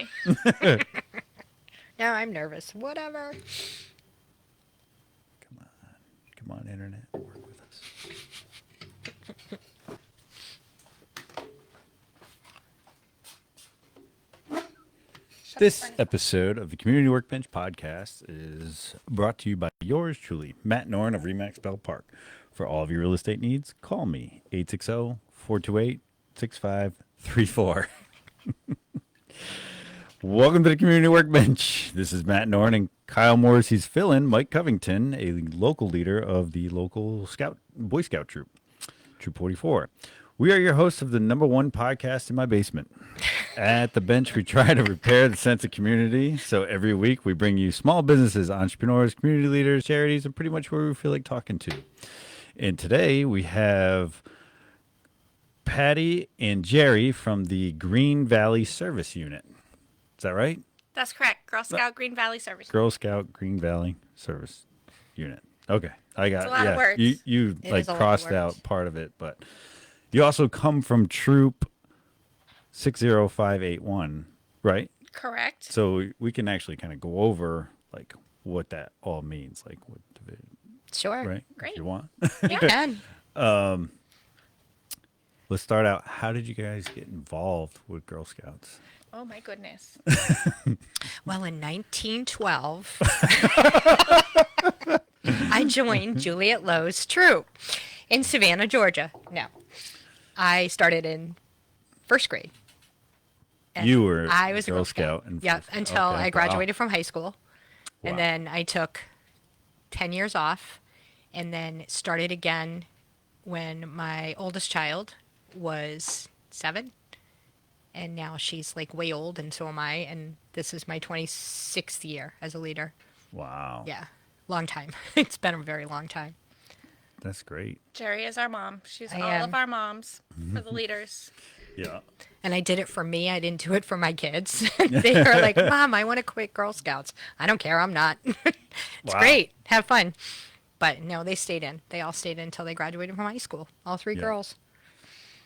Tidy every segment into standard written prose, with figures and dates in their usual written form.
me. No, I'm nervous. Whatever. Come on, internet, work with us. This episode of the Community Workbench podcast is brought to you by yours truly, Matt Norn of Remax Bell Park. For all of your real estate needs, call me 860-428-6534. Welcome to the Community Workbench. This is Matt Norn and Kyle Morrissey's fill-in, Mike Covington, a local leader of the local Boy Scout troop, Troop 44. We are your hosts of the #1 podcast in my basement. At the bench, we try to repair the sense of community. So every week, we bring you small businesses, entrepreneurs, community leaders, charities, and pretty much where we feel like talking to. And today, we have Patti and Jeri from the Green Valley Service Unit. Is that right? That's correct. Girl Scout Green Valley Service. Girl Scout Green Valley Service Unit. Okay, I got it. It's a lot of words. You It like is a lot of crossed words. out part of it, but you also come from Troop 60581, right? Correct. So we can actually kind of go over like what that all means, like what division, Sure. right? Great. If you want. You can. Let's start out. How did you guys get involved with Girl Scouts? Oh my goodness. Well, in 1912, I joined Juliet Lowe's troop in Savannah, Georgia. No, I started in first grade. And You were I was a Girl Scout in Yep, first- until okay, I wow. graduated from high school. And Wow. then I took 10 years off and then started again when my oldest child was 7. And now she's like way old, and so am I. And this is my 26th year as a leader. Wow. Yeah, long time. It's been a very long time. That's great. Jeri is our mom. She's I all am. of our moms for the leaders. Yeah. And I did it for me. I didn't do it for my kids. They were like, Mom, I want to quit Girl Scouts. I don't care. I'm not. It's Wow. great. Have fun. But no, they stayed in. They all stayed in until they graduated from high school. All 3 Yeah. girls.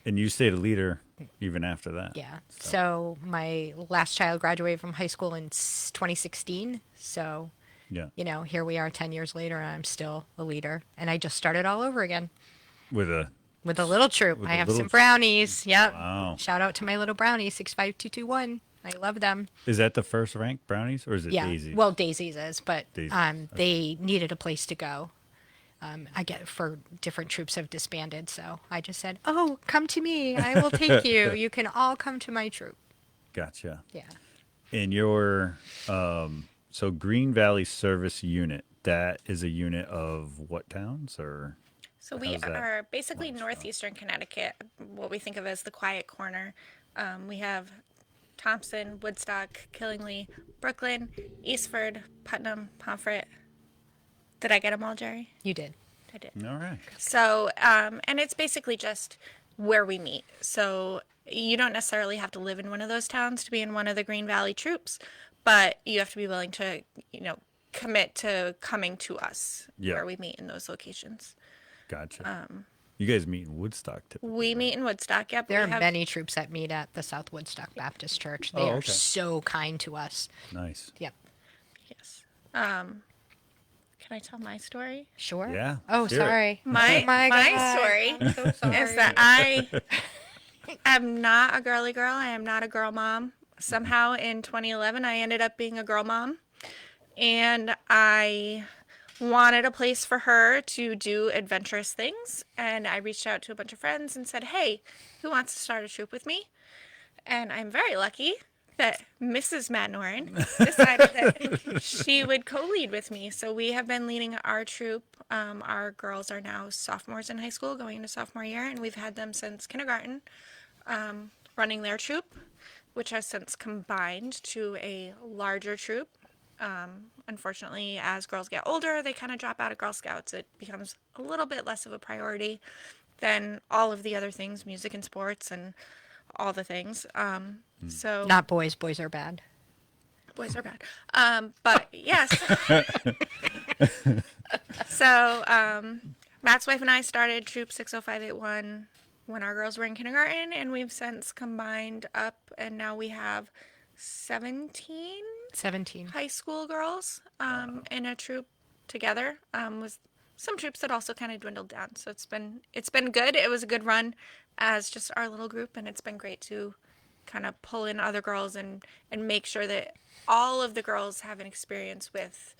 And you stayed a leader even after that. Yeah. So my last child graduated from high school in 2016. So, Yeah. you know, here we are 10 years later, and I'm still a leader. And I just started all over again With a with a little troop. With I a have little some brownies. Yep. Wow. Shout out to my little brownies, 65221. I love them. Is that the first rank brownies or is it Yeah. Daisy? Well, Daisy's is, but Daisy, they needed a place to go. I get for different troops have disbanded, so I just said, "Oh, come to me. I will take you. You can all come to my troop." Gotcha. Yeah. And your so Green Valley Service Unit, that is a unit of what towns or So we how's that are basically works out? northeastern Connecticut, what we think of as the quiet corner. We have Thompson, Woodstock, Killingly, Brooklyn, Eastford, Putnam, Pomfret. Did I get them all, Jeri? You did. I did. All right. So, and it's basically just where we meet. So you don't necessarily have to live in one of those towns to be in one of the Green Valley troops, but you have to be willing to, commit to coming to us Yeah. where we meet in those locations. Gotcha. You guys meet in Woodstock typically. We meet in Woodstock. Yep. There we are many troops that meet at the South Woodstock Baptist Church. They are okay. so kind to us. Nice. Yep. Yes. Can I tell my story? Sure. Yeah, Oh, hear it. sorry. My Oh my God. story I'm so sorry. is that I am not a girly girl. I am not a girl mom. Somehow in 2011, I ended up being a girl mom. And I wanted a place for her to do adventurous things. And I reached out to a bunch of friends and said, hey, who wants to start a troop with me? And I'm very lucky that Mrs. Matt Noren decided that she would co-lead with me. So we have been leading our troop. Our girls are now sophomores in high school, going into sophomore year, and we've had them since kindergarten, running their troop, which has since combined to a larger troop. Unfortunately, as girls get older, they kind of drop out of Girl Scouts. It becomes a little bit less of a priority than all of the other things, music and sports and all the things. So Not boys. Boys are bad. boys are bad. But yes. So Matt's wife and I started Troop 60581 when our girls were in kindergarten, and we've since combined up, and now we have 17 17. high school girls in a troop together. Was some troops that also kind of dwindled down. So it's been good. It was a good run as just our little group, and it's been great to kind of pull in other girls and make sure that all of the girls have an experience with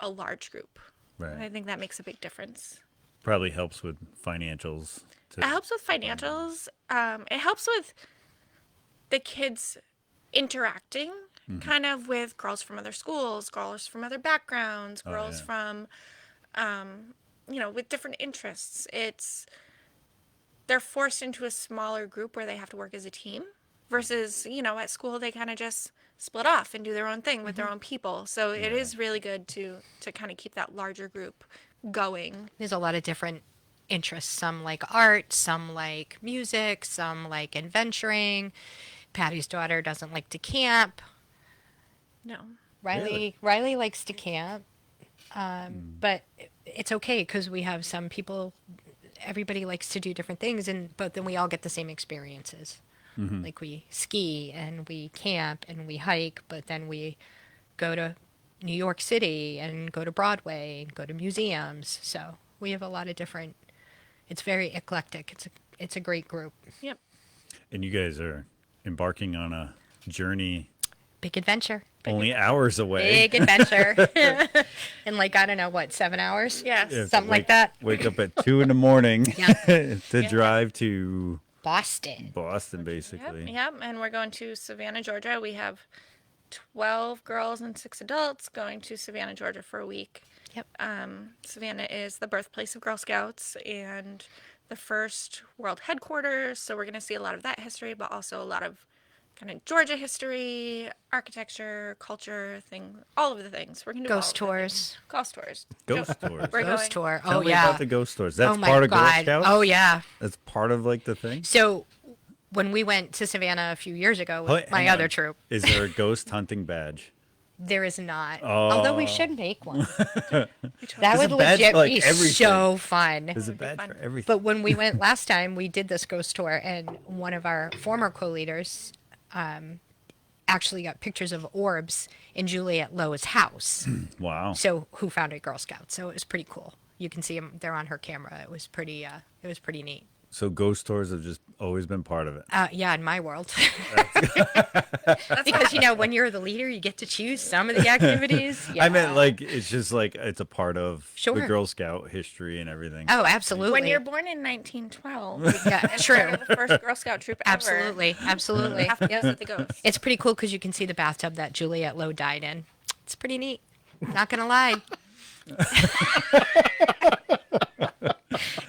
a large group. Right. And I think that makes a big difference. Probably helps with financials. It helps with financials. It helps with the kids interacting kind of with girls from other schools, girls from other backgrounds, girls yeah. from, with different interests. They're forced into a smaller group where they have to work as a team versus, at school they kind of just split off and do their own thing with their own people. So it is really good to kind of keep that larger group going. There's a lot of different interests. Some like art, some like music, some like adventuring. Patty's daughter doesn't like to camp. No. Riley likes to camp. But it's okay because we have some people, everybody likes to do different things, but then we all get the same experiences. Like we ski and we camp and we hike, but then we go to New York City and go to Broadway and go to museums. So we have a lot of different, it's very eclectic. It's a great group. Yep. And you guys are embarking on a journey Big adventure. only hours away. Big adventure. In like, I don't know, what, 7 hours? Yes. You have to Something like that. Wake up at 2 a.m. Yeah. to drive to Boston. Boston, basically. Yep. And we're going to Savannah, Georgia. We have 12 girls and 6 adults going to Savannah, Georgia for a week. Yep. Savannah is the birthplace of Girl Scouts and the first world headquarters. So we're going to see a lot of that history, but also a lot of kind of Georgia history, architecture, culture, all of the things. We're going to do Ghost all of the tours. things. Ghost tours. Ghost tours. We're Ghost going. tour. Tell Oh, me yeah. about the ghost tours. That's Oh, my part of Girl God. Scouts? Oh, yeah. That's part of like the thing? So when we went to Savannah a few years ago with my Hang other on. troop, Is there a ghost hunting badge? there is not. Although we should make one. That There's would a badge legit for, like, be everything. so fun. There's a badge for everything. But when we went last time, we did this ghost tour, and one of our former co-leaders actually got pictures of orbs in Juliet Lowe's house. Wow. So who founded Girl Scouts? So it was pretty cool. You can see them; they're on her camera. It was pretty neat. So ghost tours have just always been part of it. Yeah, in my world. Because when you're the leader, you get to choose some of the activities. Yeah. I meant like it's just like it's a part of the Sure. Girl Scout history and everything. Oh, absolutely. When you're born in 1912, Yeah, it's true. part of the first Girl Scout troop ever. Absolutely, absolutely. You have to Yep. visit the ghosts. It's pretty cool because you can see the bathtub that Juliet Lowe died in. It's pretty neat. Not gonna lie.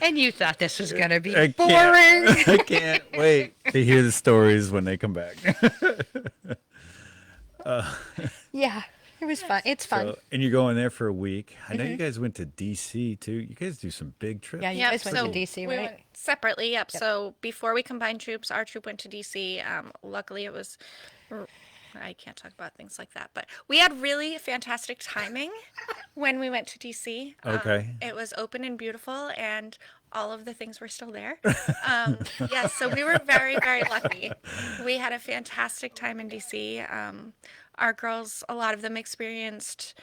And you thought this was gonna be I boring. can't, I can't wait to hear the stories when they come back. Yeah, it was fun. It's fun. So, and you're going there for a week. I know you guys went to D.C. too. You guys do some big trips. Yeah, you Yep, guys went so to DC, we right? went separately, yep. So before we combined troops, our troop went to DC. Luckily, it was. I can't talk about things like that, but we had really fantastic timing when we went to DC. Okay. It was open and beautiful, and all of the things were still there. Yes, so we were very, very lucky. We had a fantastic time in DC. Our girls, a lot of them experienced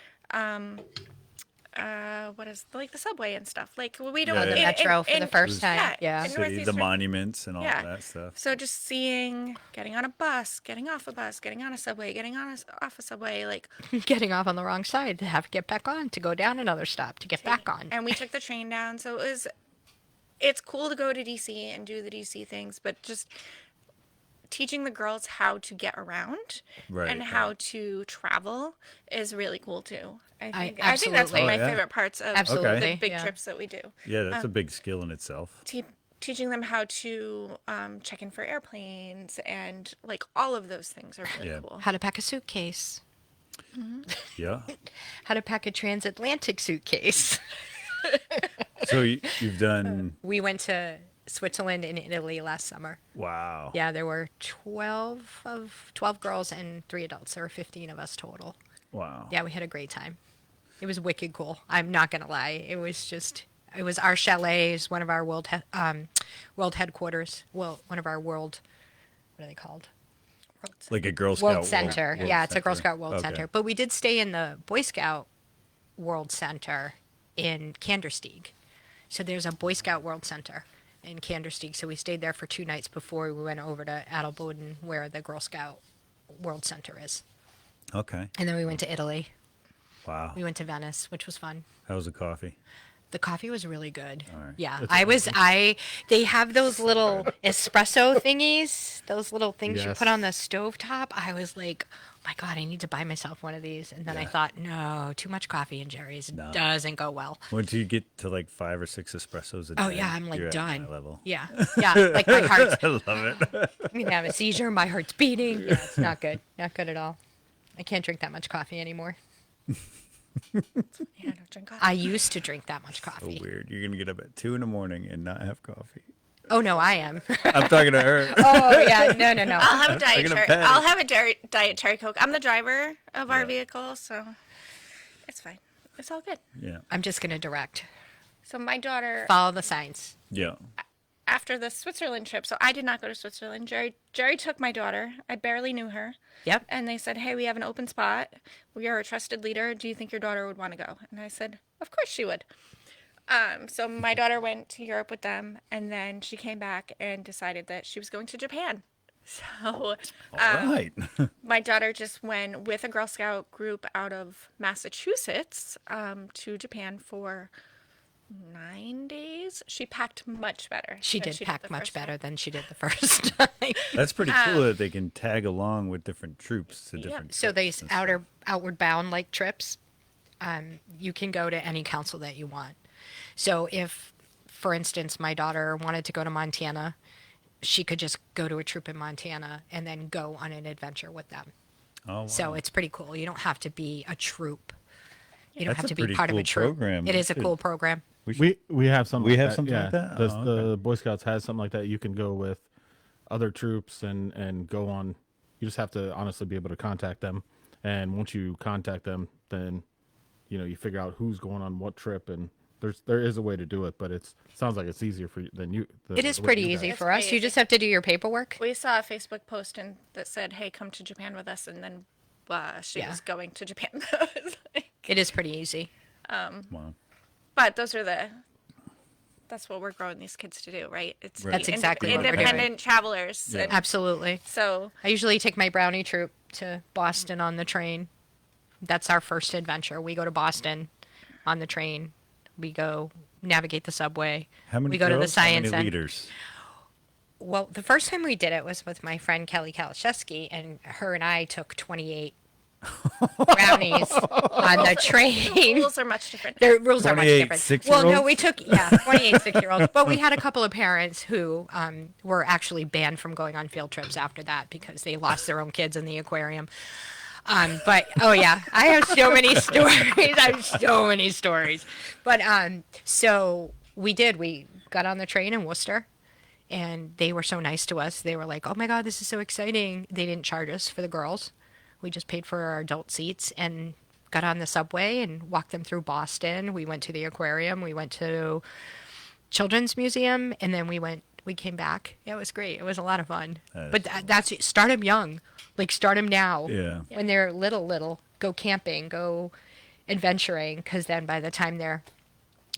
what is like the subway and stuff. Like we don't Yeah, The yeah. metro for the first time. Yeah. in City, the Northeastern- monuments and all Yeah. that stuff. So just getting on a bus, getting off a bus, getting on a subway, getting off a subway, like, Getting off on the wrong side to have to get back on, to go down another stop, to get back on. and we took the train down. So it's cool to go to DC and do the DC things, but just teaching the girls how to get around Right, and how to travel is really cool too. I think that's absolutely. one of my Oh, yeah. favorite parts of Absolutely. the big Yeah. trips that we do. Yeah, that's a big skill in itself. Teaching them how to check in for airplanes and like all of those things are really Yeah. cool. How to pack a suitcase. Yeah. How to pack a transatlantic suitcase. So you've done. We went to Switzerland and Italy last summer. Wow. Yeah, there were 12 girls and 3 adults. There were 15 of us total. Wow. Yeah, we had a great time. It was wicked cool. I'm not gonna lie. It was our chalet. Is one of our world headquarters. Well, one of our world. What are they called? Like a Girl Scout World Center. World Yeah, it's a Girl Center. Scout World Okay. Center. But we did stay in the Boy Scout World Center in Kandersteg. So there's a Boy Scout World Center in Kandersteg. So we stayed there for 2 nights before we went over to Adelboden, where the Girl Scout World Center is. Okay. And then we went to Italy. Wow. We went to Venice, which was fun. How was the coffee? The coffee was really good. All right. Yeah, That's they have those little espresso thingies, those little things you Yes. put on the stovetop. I was like, oh my God, I need to buy myself one of these. And then I Yeah. thought, no, too much coffee and Jerry's No. doesn't go well. Once you get to like 5 or 6 espressos a day, Oh yeah, I'm like you're at done. my level. Yeah, yeah, like my heart's, I love it. I'm gonna have a seizure. My heart's beating. Yeah, it's not good. Not good at all. I can't drink that much coffee anymore. Yeah, I don't drink coffee. I used to drink that much So coffee. weird. You're gonna get up at 2 in the morning and not have coffee. Oh no, I am. I'm talking to her. Oh yeah, no. I'll have a diet Taking a cherry. Patti. I'll have a diet cherry Coke. I'm the driver of our vehicle, so it's fine. It's all good. Yeah. I'm just gonna direct. So my daughter, Follow the signs. Yeah. after the Switzerland trip, so I did not go to Switzerland. Jerry took my daughter. I barely knew her. Yep. And they said, hey, we have an open spot. We are a trusted leader. Do you think your daughter would want to go? And I said, of course she would. So my daughter went to Europe with them, and then she came back and decided that she was going to Japan. So All right. my daughter just went with a Girl Scout group out of Massachusetts to Japan for 9 days. She packed much better. She than did pack the much first better time. than she did the first time. That's pretty cool that they can tag along with different troops to different. So trips these and stuff. outward bound like trips, you can go to any council that you want. So if, for instance, my daughter wanted to go to Montana, she could just go to a troop in Montana and then go on an adventure with them. Oh, wow. So it's pretty cool. You don't have to be a troop. You don't That's have a to be pretty part of cool a troop. program. It is a Should- cool program. We have something. We like have that, something yeah. like that? The, Oh, the okay. Boy Scouts has something like that. You can go with other troops and go on. You just have to honestly be able to contact them, and once you contact them, then you figure out who's going on what trip, and there is a way to do it, but sounds like it's easier for you than you. It is pretty easy It's for us. pretty You just have to do your paperwork. We saw a Facebook post that said, hey, come to Japan with us. And then she Yeah. was going to Japan. It's like- It is pretty easy. Wow. but that's what we're growing these kids to do, right? It's Right. That's exactly what we're doing. independent travelers. Yeah. And Absolutely. so I usually take my brownie troop to Boston on the train. That's our first adventure. We go to Boston on the train. We go navigate the subway. How many we go to the girls? science How many center. leaders? Well, the first time we did it was with my friend Kelly Kalashevsky, and her and I took 28 brownies on the train. rules are much different. The rules are much 28 different. 6-year-olds? Well, no, we took 28 6-year-olds, but we had a couple of parents who were actually banned from going on field trips after that because they lost their own kids in the aquarium. But oh yeah, I have so many stories. I have so many stories. But so we did. We got on the train in Worcester, and they were so nice to us. They were like, "Oh my God, this is so exciting!" They didn't charge us for the girls. We just paid for our adult seats and got on the subway and walked them through Boston. We went to the aquarium. We went to Children's Museum, and then we came back. Yeah, it was great. It was a lot of fun. But that's it. Start them young. Like, start them now. Yeah. When they're little, go camping, go adventuring, because then by the time they're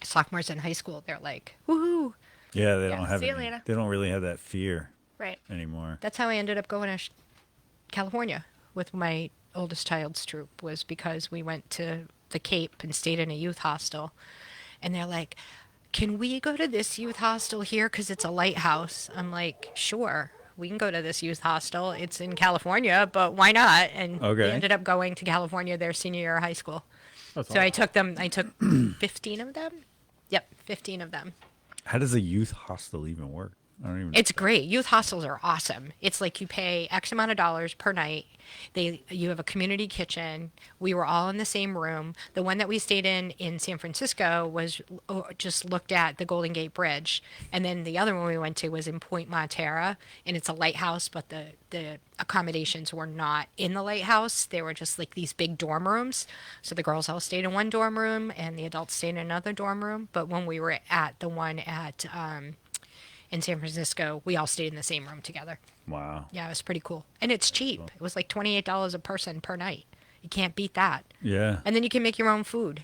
sophomores in high school, they're like, woohoo. Yeah, they don't have See you any, later. they don't really have that fear Right. anymore. That's how I ended up going to California with my oldest child's troop, was because we went to the Cape and stayed in a youth hostel. And they're like, can we go to this youth hostel here because it's a lighthouse? I'm like, sure, we can go to this youth hostel. It's in California, but why not? And Okay. they ended up going to California their senior year of high school. That's So I took 15 of them. Yep, 15 of them. How does a youth hostel even work? I don't even. It's great. Youth hostels are awesome. It's like you pay X amount of dollars per night. You have a community kitchen. We were all in the same room. The one that we stayed in San Francisco was just looked at the Golden Gate Bridge, and then the other one we went to was in Point Montera, and it's a lighthouse, but the accommodations were not in the lighthouse. They were just like these big dorm rooms. So the girls all stayed in one dorm room, and the adults stayed in another dorm room. But when we were at the one in San Francisco, we all stayed in the same room together. Wow. Yeah, it was pretty cool. And it's cheap. It was like $28 a person per night. You can't beat that. Yeah. And then you can make your own food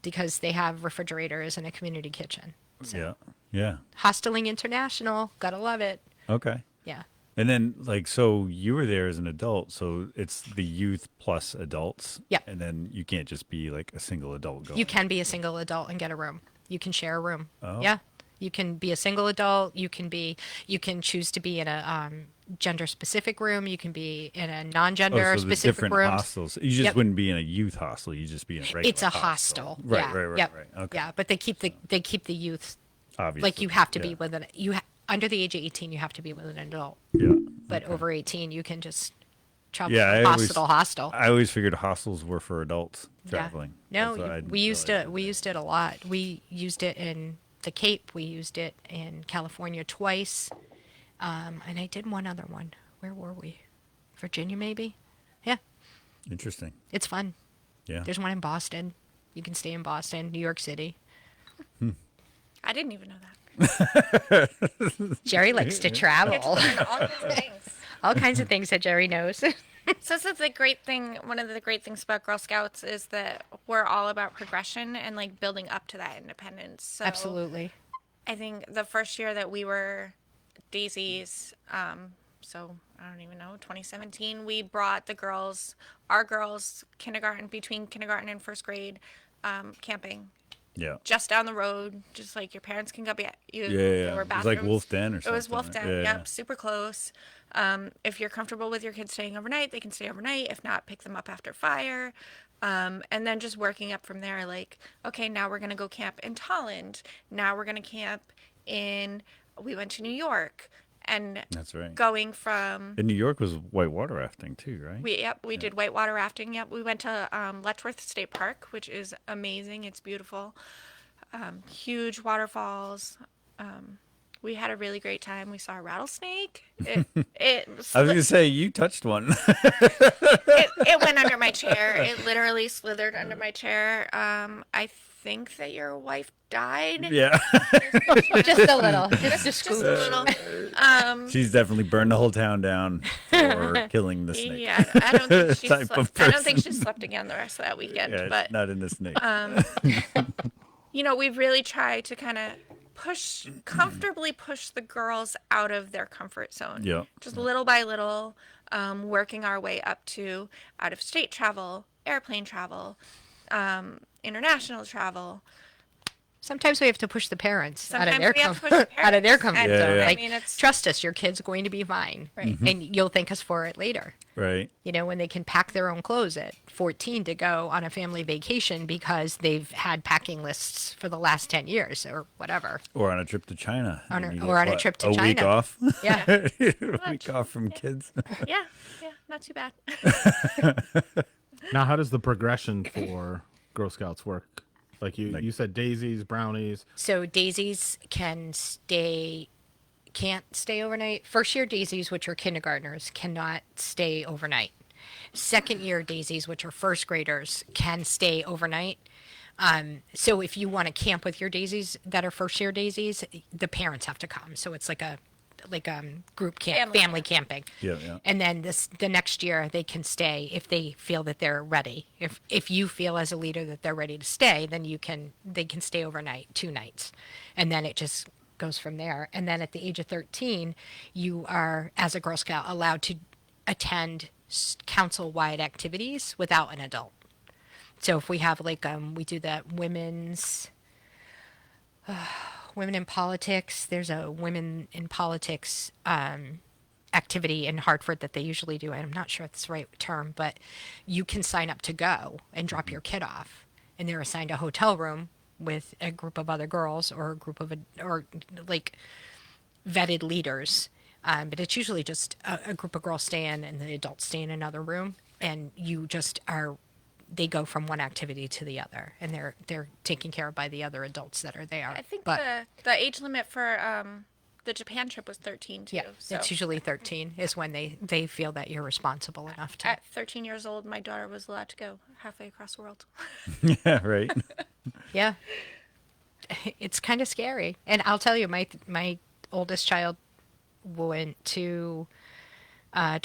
because they have refrigerators and a community kitchen. Yeah. Yeah. Hosteling International, gotta love it. Okay. Yeah. And then, like, so you were there as an adult, so it's the youth plus adults. Yep. And then you can't just be like a single adult going. You can be a single adult and get a room. You can share a room. Oh. Yeah. You can be a single adult. You can choose to be in a gender specific room. You can be in a non-gender Oh, so the specific different room. hostels. You just Yep. wouldn't be in a youth hostel. You just be in a regular. It's a hostel. Right. Yeah. Right. Right. Yep. Right. Okay. Yeah, but they keep the youth. Obviously. Like you have to Yeah. be with under the age of 18. You have to be with an adult. Yeah. But over 18, you can just travel Yeah. from hostel to hostel. I always figured hostels were for adults Yeah. traveling. No, That's what I didn't we used realize. it. We used it a lot. We used it in the Cape. We used it in California twice, and I did one other one. Where were we? Virginia, maybe. Yeah, Interesting. it's fun. Yeah. There's one in Boston. You can stay in Boston, New York City. I didn't even know that. Jerry likes to travel. All kinds of things. All kinds of things that Jerry knows. So this is the great thing. One of the great things about Girl Scouts is that we're all about progression and like building up to that independence. So Absolutely. I think the first year that we were Daisies, so I don't even know, 2017, we brought our girls, between kindergarten and first grade, camping. Yeah. Just down the road, just like your parents can go. Yeah. There were It was like bathrooms. Wolf Den or It something. was Wolf right? Den. Yeah, Yep, yeah. super close. If you're comfortable with your kids staying overnight, they can stay overnight. If not, pick them up after fire. And then just working up from there. Like, okay, now we're gonna go camp in Tolland. Now we're gonna camp we went to New York, and That's right. going from In New York was whitewater rafting too, right? we did whitewater rafting. Yep, we went to Letchworth State Park, which is amazing. It's beautiful, huge waterfalls. We had a really great time. We saw a rattlesnake. It I was gonna say you touched one. it went under my chair. It literally slithered under my chair. I think that your wife died. Yeah. Just a little. Just a Just scoop. a little. She's definitely burned the whole town down for killing the snake. Yeah, I don't think she Type of slept. I don't think she person. slept again the rest of that weekend. Yeah, but not in the snake. we've really tried to kind of comfortably push the girls out of their comfort zone. Yeah. Just little by little, working our way up to out of state travel, airplane travel, international travel. Sometimes we have to push the parents out of Sometimes their we have to push the out of their parents. comfort And, zone. yeah. Like, I mean, it's trust us, your kid's going to be fine, right. and you'll thank us for it later. Right. When they can pack their own clothes at 14 to go on a family vacation because they've had packing lists for the last 10 years or whatever. Or on a trip to China. Or You on get, a trip to a week China. off. Yeah. A week off from kids. Yeah, not too bad. Now, how does the progression for Girl Scouts work? Like you said, daisies, brownies. So daisies can't stay overnight. First year daisies, which are kindergartners, cannot stay overnight. Second year daisies, which are first graders, can stay overnight. So if you want to camp with your daisies that are first year daisies, the parents have to come. So it's like a group camp, family camping. Yeah, yeah. And then the next year they can stay if they feel that they're ready. If you feel as a leader that they're ready to stay, then they can stay overnight, 2 nights. And then it just goes from there. And then at the age of 13, you are, as a Girl Scout, allowed to attend council-wide activities without an adult. So if we have we do that Women in Politics. There's a Women in Politics activity in Hartford that they usually do. I'm not sure if it's the right term, but you can sign up to go and drop your kid off, and they're assigned a hotel room with a group of other girls or a group of vetted leaders. But it's usually just a group of girls stay in, and the adults stay in another room, and you just are. They go from one activity to the other, and they're taken care of by the other adults that are there. I think but the age limit for the Japan trip was 13 too. yeah, So it's usually 13 is when they feel that you're responsible enough to. at 13 years old, my daughter was allowed to go halfway across the world. Yeah, right. Yeah, it's kind of scary, and I'll tell you, my oldest child went to 7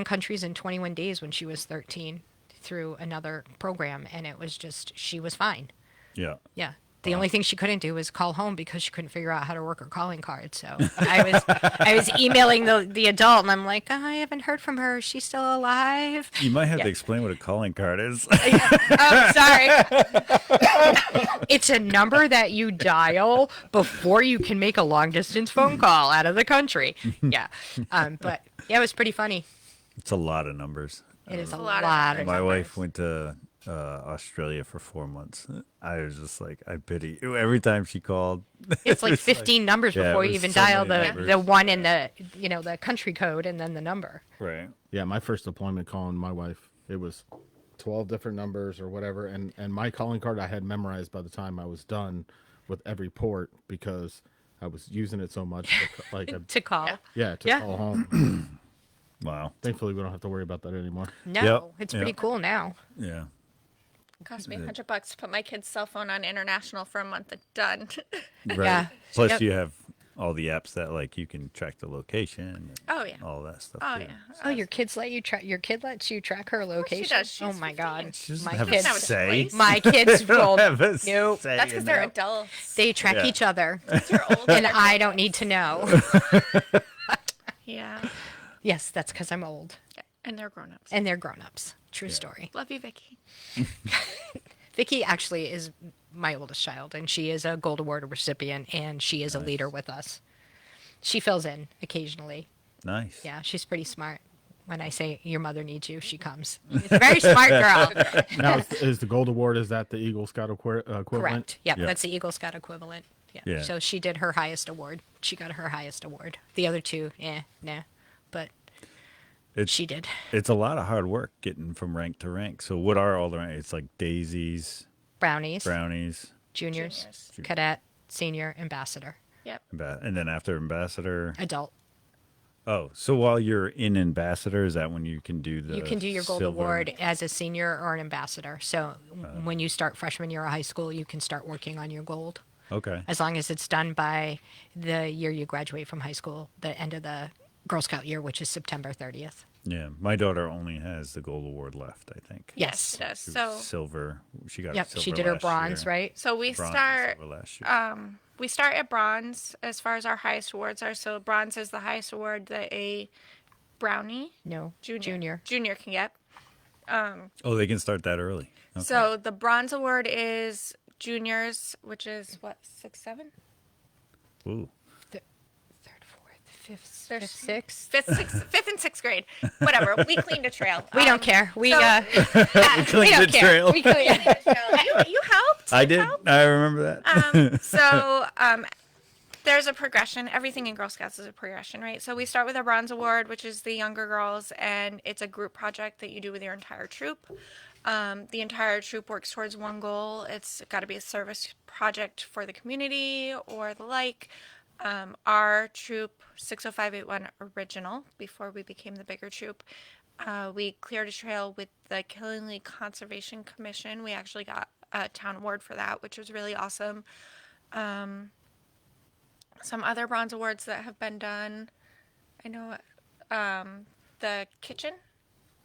countries in 21 days when she was 13 through another program. And it was just, she was fine. Yeah. Yeah. The only thing she couldn't do was call home because she couldn't figure out how to work her calling card. So I was emailing the adult, and I'm like, oh, I haven't heard from her. Is she still alive? You might have to explain what a calling card is. Oh, sorry. It's a number that you dial before you can make a long distance phone call out of the country. Yeah. But yeah, it was pretty funty. It's a lot of numbers. It is a lot lot of of My numbers. wife went to Australia for 4 months. I was just like, I pity you. Every time she called. It's like It's 15 numbers yeah, before it you was even so dial many the numbers. one in the country code and then the number. Right. Yeah, my first deployment calling my wife, it was 12 different numbers or whatever, and my calling card I had memorized by the time I was done with every port because I was using it so much, To call. Yeah. to Yeah. call home. Wow. Thankfully, we don't have to worry about that anymore. No, Yep, it's yep. pretty cool now. Yeah. It cost me $100 to put my kid's cell phone on international for a month. Done. Right. Yeah. Plus, Yep. you have all the apps that like you can track the location. And Oh, yeah. all that stuff. Oh, too. yeah. Oh, your kid lets you track her location. does. Oh She's my 15. God, She doesn't my have kids. a Have a say. choice. My kids will. Have a Nope. say That's because in they're that. adults. They track Yeah. each other, You're older. and I don't need to know. Yeah. Yes, that's because I'm old, Yeah. And they're grown-ups. and they're grown-ups. True story. Love you, Vicky. Vicky actually is my oldest child, and she is a Gold Award recipient, and she is a leader with us. She fills in occasionally. Nice. Yeah, she's pretty smart. When I say your mother needs you, she comes. It's a very smart girl. Now, is the Gold Award, is that the Eagle Scout equivalent? Correct. Yep, Yeah. that's the Eagle Scout equivalent. Yeah. Yeah. So she did her highest award. She got her highest award. The other two, nah. But It's she did. it's a lot of hard work getting from rank to rank. So what are all the ranks? It's like daisies, Brownies, brownies, juniors, Juniors. cadet, senior, ambassador, Yep. and then after ambassador. adult. Oh, so while you're in ambassador, is that when you can do the You can do your gold silver? award as a senior or an ambassador. So when you start freshman year of high school, you can start working on your gold. Okay. As long as it's done by the year you graduate from high school, the end of the Girl Scout year, which is September 30th. Yeah, my daughter only has the gold award left, I think. Yes. It does. She was So, silver. She got Yep, silver she did her last bronze, year. right? so we Bronze and start. silver last year. We start at bronze as far as our highest awards are. So bronze is the highest award that a brownie No, junior can get. Oh, they can start that early. Okay. So the bronze award is juniors, which is what, 6, 7, Ooh. Third, fourth, fifth, There's- sixth. 5th and 6th grade, whatever. We cleaned a trail. We don't care. We so- we cleaned don't the care. trail. We clean. You helped. I You did. helped. I remember that. There's a progression. Everything in Girl Scouts is a progression, right? So we start with a bronze award, which is the younger girls, and it's a group project that you do with your entire troop. The entire troop works towards one goal. It's got to be a service project for the community or the like. Our troop, 60581 original, before we became the bigger troop, we cleared a trail with the Killingly Conservation Commission. We actually got a town award for that, which was really awesome. Some other bronze awards that have been done. I know the kitchen,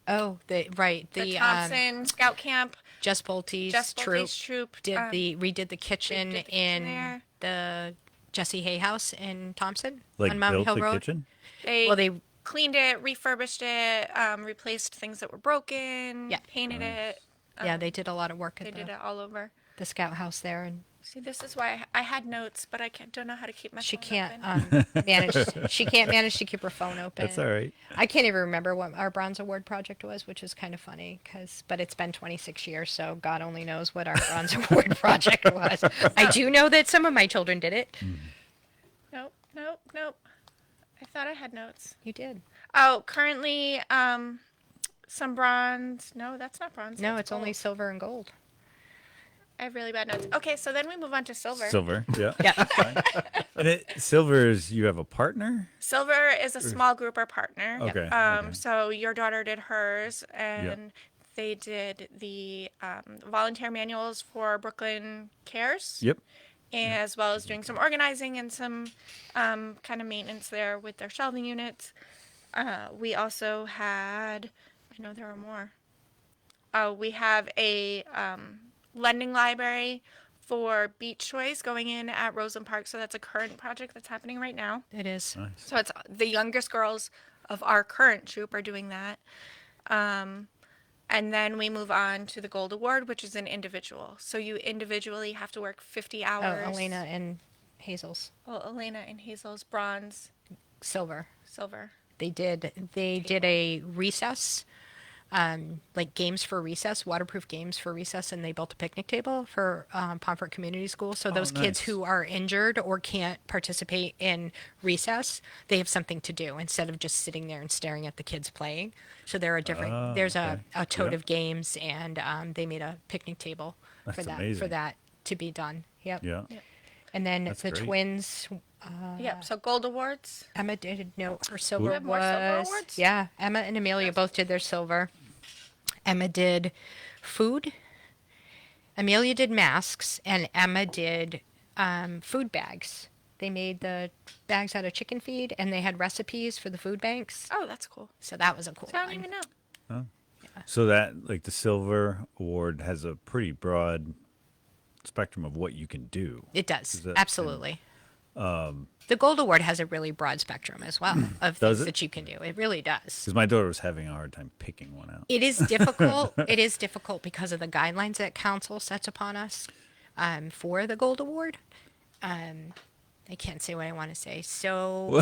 Oh, the the Thompson Scout Camp, Just Bolte's Just troop Bolte's troop did redid the kitchen redid the kitchen in there. the Jesse Hay House in Thompson Like on Mountain built Hill the Road. kitchen? They, Well, they cleaned it, refurbished it, replaced things that were broken, Yeah. painted it. yeah they did a lot of work They at did it all over. the Scout House there, and See, this is why I had notes, but I don't know how to keep my she phone can't open. manage. She can't manage to keep her phone open. That's all right. I can't even remember what our bronze award project was, which is kind of funny but it's been 26 years, so God only knows what our bronze award project was. I do know that some of my children did it. Nope. I thought I had notes. You did. Oh, currently, some bronze. No, that's not bronze. No, that's it's only gold. silver and gold. I have really bad notes. Okay, so then we move on to silver. Silver. Yeah. Yeah. And silver is you have a partner? Silver is a small group or partner. Okay. Okay. So your daughter did hers, and they did the volunteer manuals for Brooklyn Cares. Yep. as well as doing some organizing and some kind of maintenance there with their shelving units. We also had, I know there were more. We have a lending library for beach toys going in at Roseland Park. So that's a current project that's happening right now. It is. Nice. So it's the youngest girls of our current troop are doing that. And then we move on to the Gold Award, which is an individual. So you individually have to work 50 Oh, hours. Elena and Hazel's Well, Elena and Hazel's bronze, silver. silver. They did a recess, like games for recess, waterproof games for recess, and they built a picnic table for Pomfret Community School. So those kids nice. who are injured or can't participate in recess, they have something to do instead of just sitting there and staring at the kids playing. So there are different. Oh, there's okay. a tote Yep. of games, and they made a picnic table for That's that amazing. to be done. Yep. Yeah. And then That's the great. twins. Yep. So Gold Awards. Emma did no. Her silver We have more silver was awards? yeah. Emma and Amelia both did their silver. Emma did food. Amelia did masks, and Emma did food bags. They made the bags out of chicken feed, and they had recipes for the food banks. Oh, that's cool. So that was a cool So I don't one. even know. So that like the silver award has a pretty broad spectrum of what you can do. It does that- absolutely. The gold award has a really broad spectrum as well of Does things it? that you can do. It really does. Because my daughter was having a hard time picking one out. It is difficult. It is difficult because of the guidelines that council sets upon us for the gold award. I can't say what I want to say. So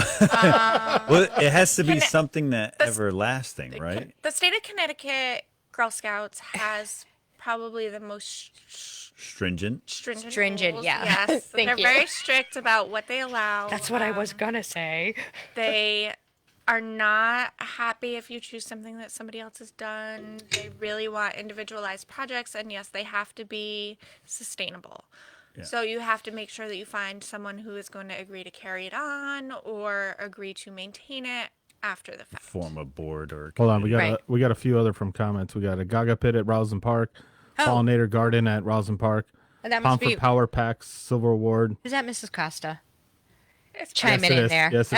Well, it has to be Conne- something that everlasting, right? The state of Connecticut Girl Scouts has probably the most Stringent. stringent rules. yeah. Yes. Thank They're you. very strict about what they allow. that's what I was gonna say. They are not happy if you choose something that somebody else has done. They really want individualized projects, and yes, they have to be sustainable. Yeah. So you have to make sure that you find someone who is going to agree to carry it on or agree to maintain it after the fact. Form a board or. Hold on, we got Right. we got a few other from comments. We got a Gaga Pit at Roslyn Park, Oh. Pollinator Garden at Roslyn Park, And that must Pomfret be. Power Packs Silver Award. Is that Mrs. Costa? It's Chiming Yes, it in is. there. Yes, it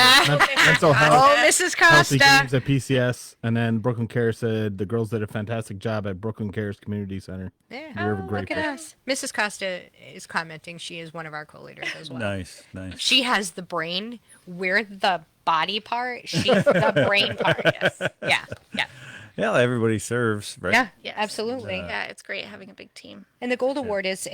is. Mental health, Oh, Mrs. healthy Costa. games at PCS, and then Brooklyn Care said the girls did a fantastic job at Brooklyn Care's Community Center. Yeah. We're Oh, look grateful. at us. Mrs. Costa is commenting. She is one of our co-leaders as well. Nice, nice. She has the brain. We're the body part. She's the brain part. Yes. Yeah. Yeah. Yeah, everybody serves, right? Yeah. Yes. Absolutely. Yeah, it's great having a big team. And the gold award is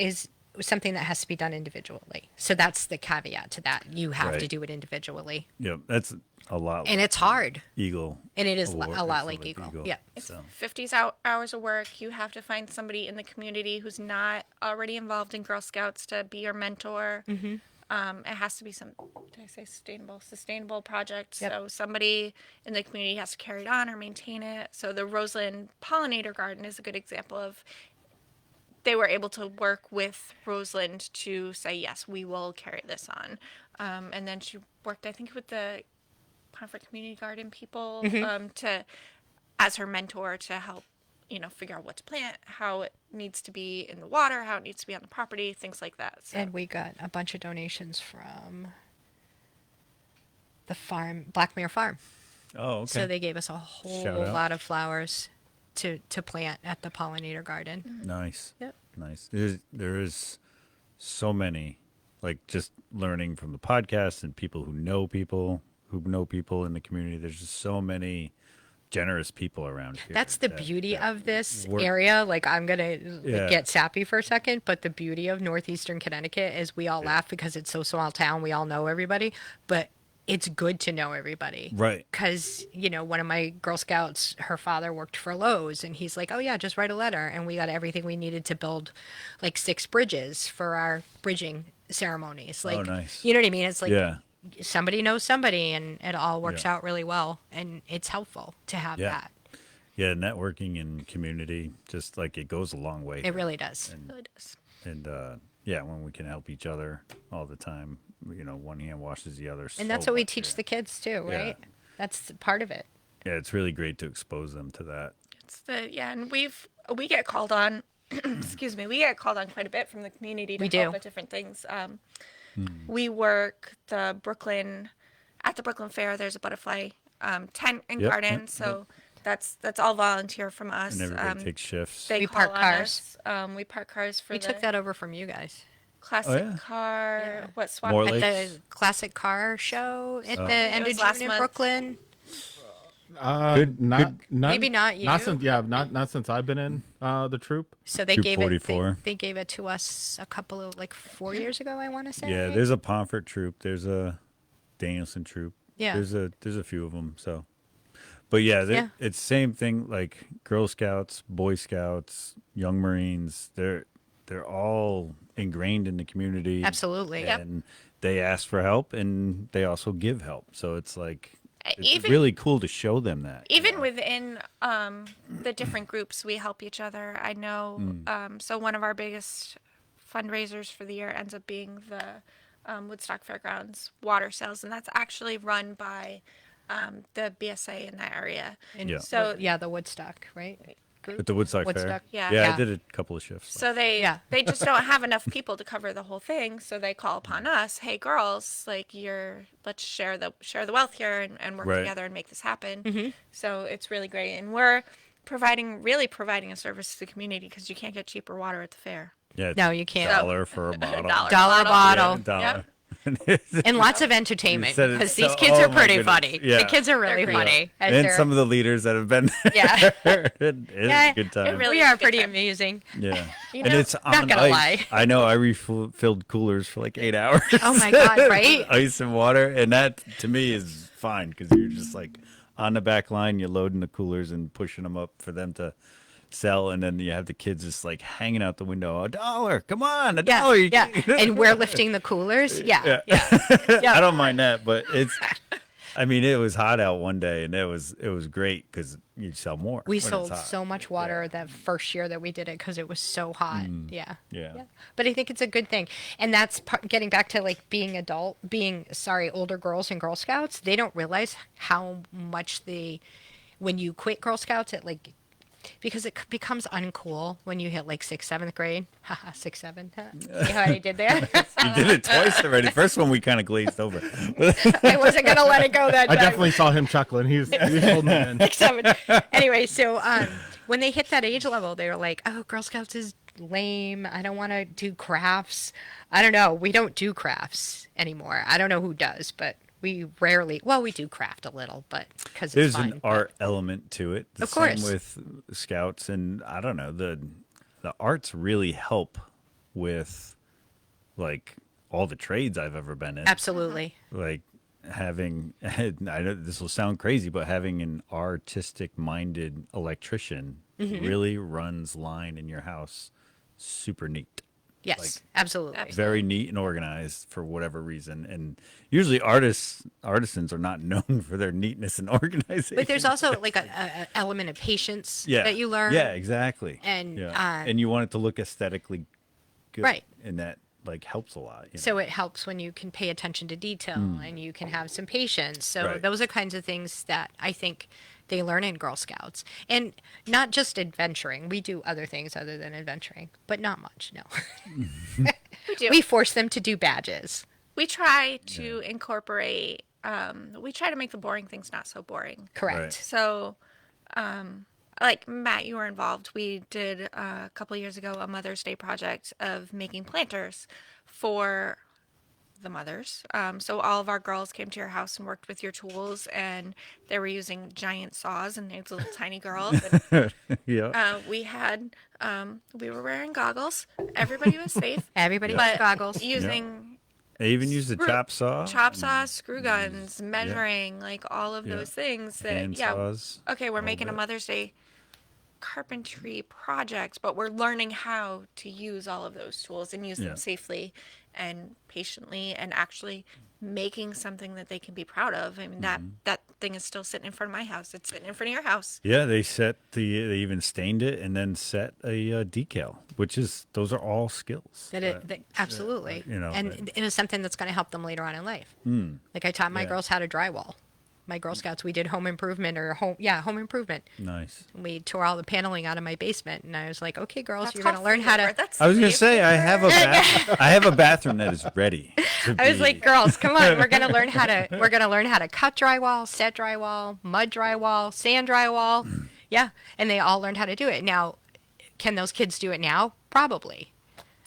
something that has to be done individually. So that's the caveat to that. You have to Right. do it individually, Yep, that's a lot. and it's hard. Eagle. And it is Award, a lot it's like Eagle. Yeah. So 50 hours of work. You have to find somebody in the community who's not already involved in Girl Scouts to be your mentor. Mm-hmm. It has to be some, did I say sustainable project. Yep. So somebody in the community has to carry it on or maintain it. So the Roseland Pollinator Garden is a good example of they were able to work with Roseland to say, yes, we will carry this on. And then she worked, I think, with the Pomfret Community Garden people to as her mentor to help, figure out what to plant, how it needs to be in the water, how it needs to be on the property, things like that. So And we got a bunch of donations from the farm, Blackmere Farm. Oh, okay. So they gave us a whole Shout out. lot of flowers to plant at the pollinator garden. Nice. Yep. Nice. There is so many, like just learning from the podcast and people who know people in the community. There's just so many generous people around here. That's the that- beauty that of this work- area. Like, I'm going to Yeah. get sappy for a second, but the beauty of northeastern Connecticut is we all laugh because it's so small town. We all know everybody, but it's good to know everybody. Right. Because, one of my Girl Scouts, her father worked for Lowe's, and he's like, oh, yeah, just write a letter. And we got everything we needed to build, like, 6 bridges for our bridging ceremonies. Like, nice. You know what I mean? It's like Yeah. somebody knows somebody, and it all works Yeah. out really well. And it's helpful to have Yeah. that. Yeah. Networking and community, just like it goes a long way. It really does. it really does. And yeah, when we can help each other all the time, one hand washes the other. And that's so what we much, teach yeah. the kids too, Yeah. right? That's part of it. Yeah, it's really great to expose them to that. And we get called on excuse me, we get called on quite a bit from the community to We help do. with different things. We work at the Brooklyn Fair. There's a butterfly tent and Yep, garden, yep, so that's all volunteer from us. And everybody takes shifts. They We call park on cars. us. We park cars for We the took that over from you guys. classic yeah? car. Yeah. What swap? More At like- the classic car show at the end was of last June in month. Brooklyn. Maybe not you. Not since not since I've been in the troop. So they Troop gave 44. they gave it to us a couple of 4 years ago, I want to say. Yeah, there's a Pomfret troop. There's a Danielson troop. Yeah. There's a few of them. So, but yeah, Yeah. it's same thing. Like Girl Scouts, Boy Scouts, Young Marines. They're all ingrained in the community. Absolutely. Yep. And they ask for help, and they also give help. So it's like it's Even- really cool to show them that. Even within the different groups, we help each other. I know. So one of our biggest fundraisers for the year ends up being the Woodstock Fairgrounds water sales, and that's actually run by the BSA in that area. And Yeah. So the Woodstock, right? Group? At the Woodstock Fair. Woodstock, yeah. Yeah, I Yeah. did a couple of shifts. So they Yeah. they just don't have enough people to cover the whole thing. So they call upon us, hey girls, let's share the wealth here and work Right. together and make this happen. So it's really great, and we're providing a service to the community because you can't get cheaper water at the fair. Yeah, No, you can't. $1 for a bottle. Dollar. Dollar bottle. $1. And lots of entertainment said it because so- these kids oh are my pretty goodness. funny. Yeah. The kids are really They're great. funny. as And they're- some of the leaders that have been Yeah. there. It's Yeah, a good time. really we is are a good pretty time. amusing. Yeah. You And know, it's on not gonna ice. lie. I know I refilled coolers for 8 hours. Oh my God, right? Ice and water. And that to me is fine because you're just on the back line, you're loading the coolers and pushing them up for them to sell. And then you have the kids just hanging out the window. $1. Come on. $1. Yeah, You yeah. can't- And we're lifting the coolers. Yeah, Yeah. yeah. I don't mind that, but it was hot out one day and it was great because you sell more. We when it's sold hot. so much water that first year that we did it because it was so hot. Yeah. Yeah. But I think it's a good thing. And that's getting back to being older girls and Girl Scouts, they don't realize how much when you quit Girl Scouts, because it becomes uncool when you hit 6th, 7th grade. Haha, 6th, 7th. Huh? See how I did there? You did it twice already. First one we kind of glazed over. I wasn't going to let it go that I time. definitely saw him chuckling. He's holding it in. 7. Anyway, so when they hit that age level, they were like, "Oh, Girl Scouts is lame. I don't want to do crafts." I don't know. We don't do crafts anymore. I don't know who does, but we rarely. Well, we do craft a little, but because There's it's fun. an art element to it. The Of course. Same with scouts, and I don't know, the arts really help with all the trades I've ever been in. Absolutely. Having, I know this will sound crazy, but having an artistic minded electrician really runs line in your house. Super neat. Yes, absolutely. Very neat and organized for whatever reason. And usually artisans are not known for their neatness and organization. But there's also a element of patience that you learn. Yeah, exactly. And, and you want it to look aesthetically good. Right. And that helps a lot. So it helps when you can pay attention to detail and you can have some patience. So Right. those are kinds of things that I think they learn in Girl Scouts. And not just adventuring. We do other things other than adventuring, but not much, no. we do. We force them to do badges. We try to incorporate. We try to make the boring things not so boring. Correct. Right. So, Matt, you were involved. We did a couple years ago a Mother's Day project of making planters for the mothers. So all of our girls came to your house and worked with your tools, and they were using giant saws and these little tiny girls. And, Yeah. we were wearing goggles. Everybody was safe. Everybody But has goggles. using They even use the chop saw. chop saws, screw guns, measuring, all of Yeah. those things that, Hand saws, okay, we're all making a that. Mother's Day carpentry project, but we're learning how to use all of those tools and use Yeah. them safely and patiently and actually making something that they can be proud of. I mean, that thing is still sitting in front of my house. It's sitting in front of your house. Yeah, they they even stained it and then set a decal, those are all skills. Absolutely. you know, and but- it is something that's going to help them later on in life. Like I taught my Yeah. girls how to drywall. my Girl Scouts, we did home improvement home improvement. Nice. We tore all the paneling out of my basement, and I was like, okay, girls, That's you're going to called learn how to. favor. That's I was gonna slave say I labor. have a bathroom that is ready. I was like, girls, come on, we're going to learn how to cut drywall, set drywall, mud drywall, sand drywall. Yeah. And they all learned how to do it. Now, can those kids do it now? Probably.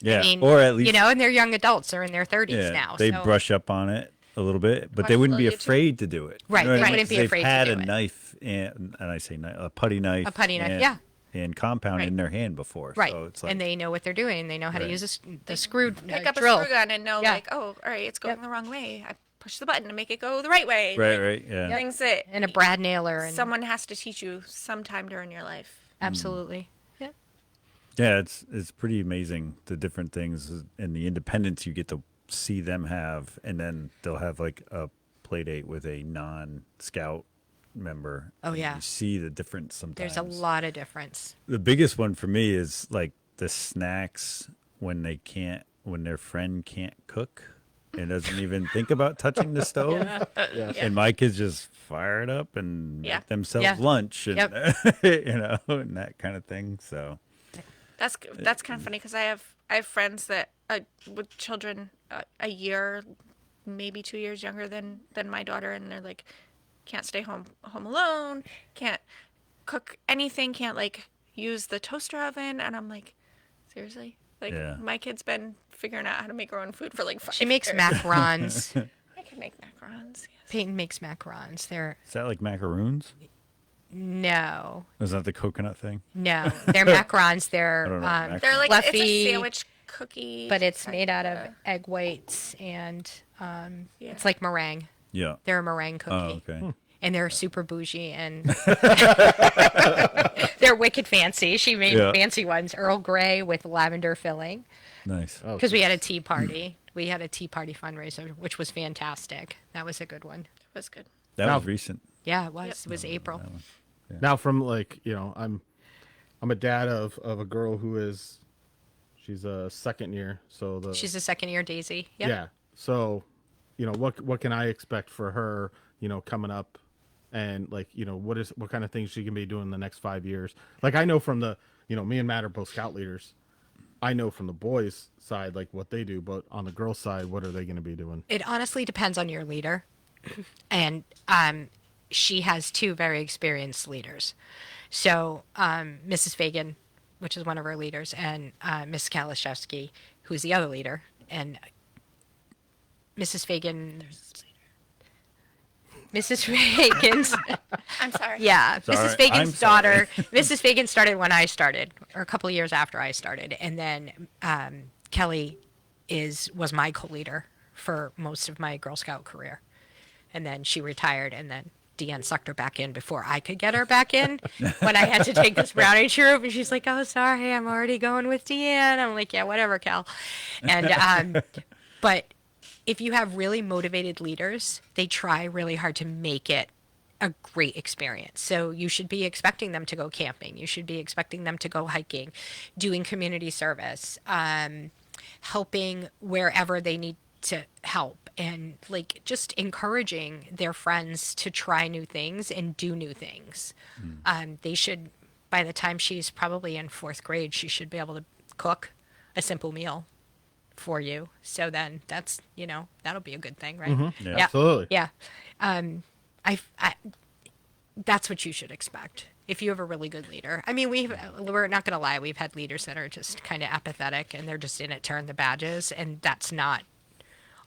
yeah, I mean, or at least and they're young adults. They're in their 30s yeah, now. they so. brush up on it a little bit, but they Watch wouldn't be little YouTube. afraid to do it. Right, what they I mean? wouldn't be They've afraid to had do a it. knife and I say knife, a putty knife, Yeah. and compound Right. in their hand before. Right. So it's like, And they know what they're doing. They know how to Right. use the screw Pick up drill. a screw gun and know, Yeah. like, oh, all right, it's going Yep. the wrong way. I push the button to make it go the right way. right, Like, right, yeah. Things that And a brad nailer. And someone has to teach you sometime during your life. absolutely. Yeah. Yeah, it's pretty amazing the different things and the independence you get to see them have, and then they'll have like a play date with a non-scout member. Oh, and yeah. you see the difference sometimes. There's a lot of difference. The biggest one for me is like the snacks when their friend can't cook and doesn't even think about touching the stove. And my kids just fire it up and Yeah. make themselves Yeah. lunch and Yep. and that kind of thing. So That's kind of funny because I have friends that with children a year, maybe 2 years younger than my daughter, and they're like, can't stay home alone, can't cook anything, can't like use the toaster oven, and I'm like, seriously, like Yeah. my kid's been figuring out how to make her own food for like 5 She makes years. macarons. I can make macarons. Yes. Peyton makes macarons. is that like macaroons? No, Is that the coconut thing? they're macarons. They're I don't know what macarons They're like fluffy, it's a sandwich cookie, but it's made out of egg whites, and it's like meringue. Yeah. They're a meringue Oh, cookie. okay. And they're super bougie, and they're wicked fancy. She made Yeah. fancy ones, Earl Grey with lavender filling. Nice. Oh, Because we had a tea party. We had a tea party fundraiser, which was fantastic. That was a good one. It was good. That Now- was recent. Yeah, it was. It was April. Now from like, I'm a dad of a girl she's a second year, so She's a second year Daisy. Yep. yeah. So, what can I expect for her, coming up, and like, what kind of things she can be doing the next 5 years? Like I know from the, me and Matt are both scout leaders. I know from the boys' side like what they do, but on the girls' side, what are they going to be doing? It honestly depends on your leader. And she has two very experienced leaders. So Mrs. Fagan, which is one of her leaders, and Miss Kalashevsky, who's the other leader. And Mrs. Fagan... Mrs. Fagan's... I'm sorry. Yeah, Sorry, Mrs. I'm Fagan's sorry. daughter. Mrs. Fagan started when I started, or a couple of years after I started, and then Kelly was my co-leader for most of my Girl Scout career, and then she retired, and then Deanne sucked her back in before I could get her back in when I had to take this brownie troop, and she's like, "Oh, sorry, I'm already going with Deanne." I'm like, "Yeah, whatever, Cal," and but if you have really motivated leaders, they try really hard to make it a great experience. So you should be expecting them to go camping. You should be expecting them to go hiking, doing community service, helping wherever they need to help, and like just encouraging their friends to try new things and do new things. They should, by the time she's probably in 4th grade, she should be able to cook a simple meal for you. So then that's, that'll be a good thing, right? Yeah. Absolutely. Yeah. That's what you should expect if you have a really good leader. I mean, we're not going to lie. We've had leaders that are just kind of apathetic and they're just in it to earn the badges. And that's not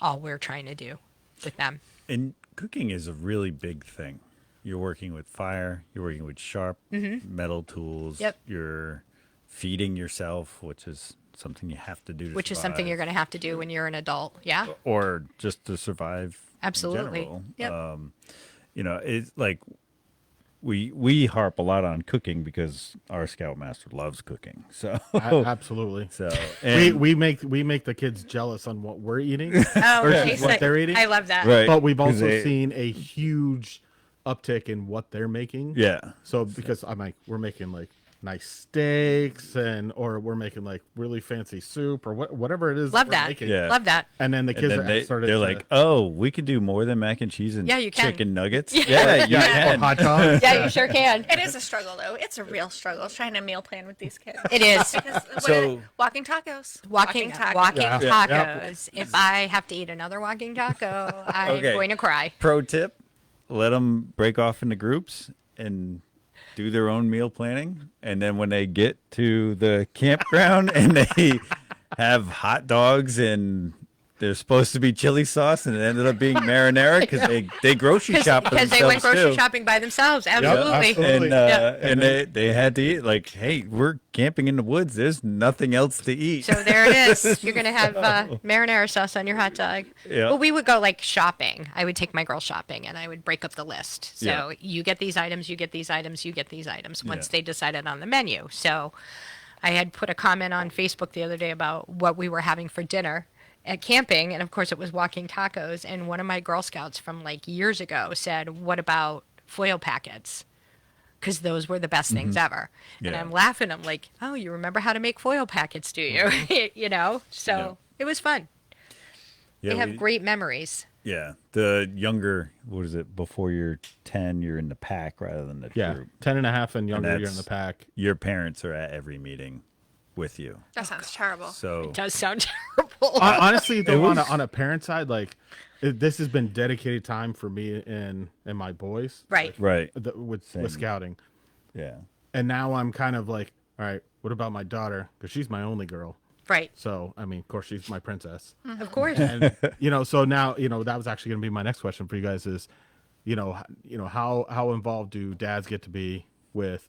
all we're trying to do with them. And cooking is a really big thing. You're working with fire, you're working with sharp metal tools. Yep. You're feeding yourself, which is something you have to do to Which is something survive. you're going to have to do when you're an adult. Yeah. Or just to survive. Absolutely. In general. Yep. It's like we harp a lot on cooking because our scoutmaster loves cooking. So Absolutely. so We and, we make the kids jealous on what we're eating, Oh, versus what they're eating. I love that. right. But we've 'cause also they- seen a huge uptick in what they're making. Yeah. So because I'm like, we're making like nice steaks or we're making like really fancy soup or whatever it is. Love we're that. making. Yeah. Love that. And then the And kids then are started they're to, like, oh, we could do more than mac and cheese and Yeah, you can. chicken nuggets. Yeah. Yeah, you or can. hot dogs. Yeah, you sure can. It is a struggle, though. It's a real struggle trying to meal plan with these kids. It is. Because So- walking tacos. Walking tacos. Yeah. tacos. If I have to eat another walking taco, I'm Okay. going to cry. Pro tip: let them break off into groups and do their own meal planning, and then when they get to the campground and they have hot dogs and there's supposed to be chili sauce and it ended up being marinara because they grocery shop for Because they themselves went grocery too. shopping by themselves. Absolutely. absolutely. And they had to eat like, hey, we're camping in the woods. There's nothing else to eat. So there it is. You're going to have marinara sauce on your hot dog. Yeah. Well, we would go like shopping. I would take my girls shopping and I would break up the list. So Yeah. you get these items, you get these items, you get these items once Yeah. they decided on the menu. So I had put a comment on Facebook the other day about what we were having for dinner at camping. And of course, it was walking tacos. And one of my Girl Scouts from like years ago said, what about foil packets? Because those were the best things ever. And Yeah. I'm laughing. I'm like, oh, you remember how to make foil packets, do you? You know? So Yeah. it was fun. Yeah, They have we- great memories. Yeah, the younger, what is it? Before you're 10, you're in the pack rather than the Yeah, troop. 10 and a half and younger, you're in that's- the pack. Your parents are at every meeting with you. That sounds terrible. So Does sound terrible. Honestly, though, was- on a parent side, like this has been dedicated time for me and my boys, Right. right, with Same. scouting. yeah, And now I'm kind of like, all right, what about my daughter? Because she's my only girl. Right. So I mean, of course, she's my princess. Of course. And so now that was actually going to be my next question for you guys is, how involved do dads get to be with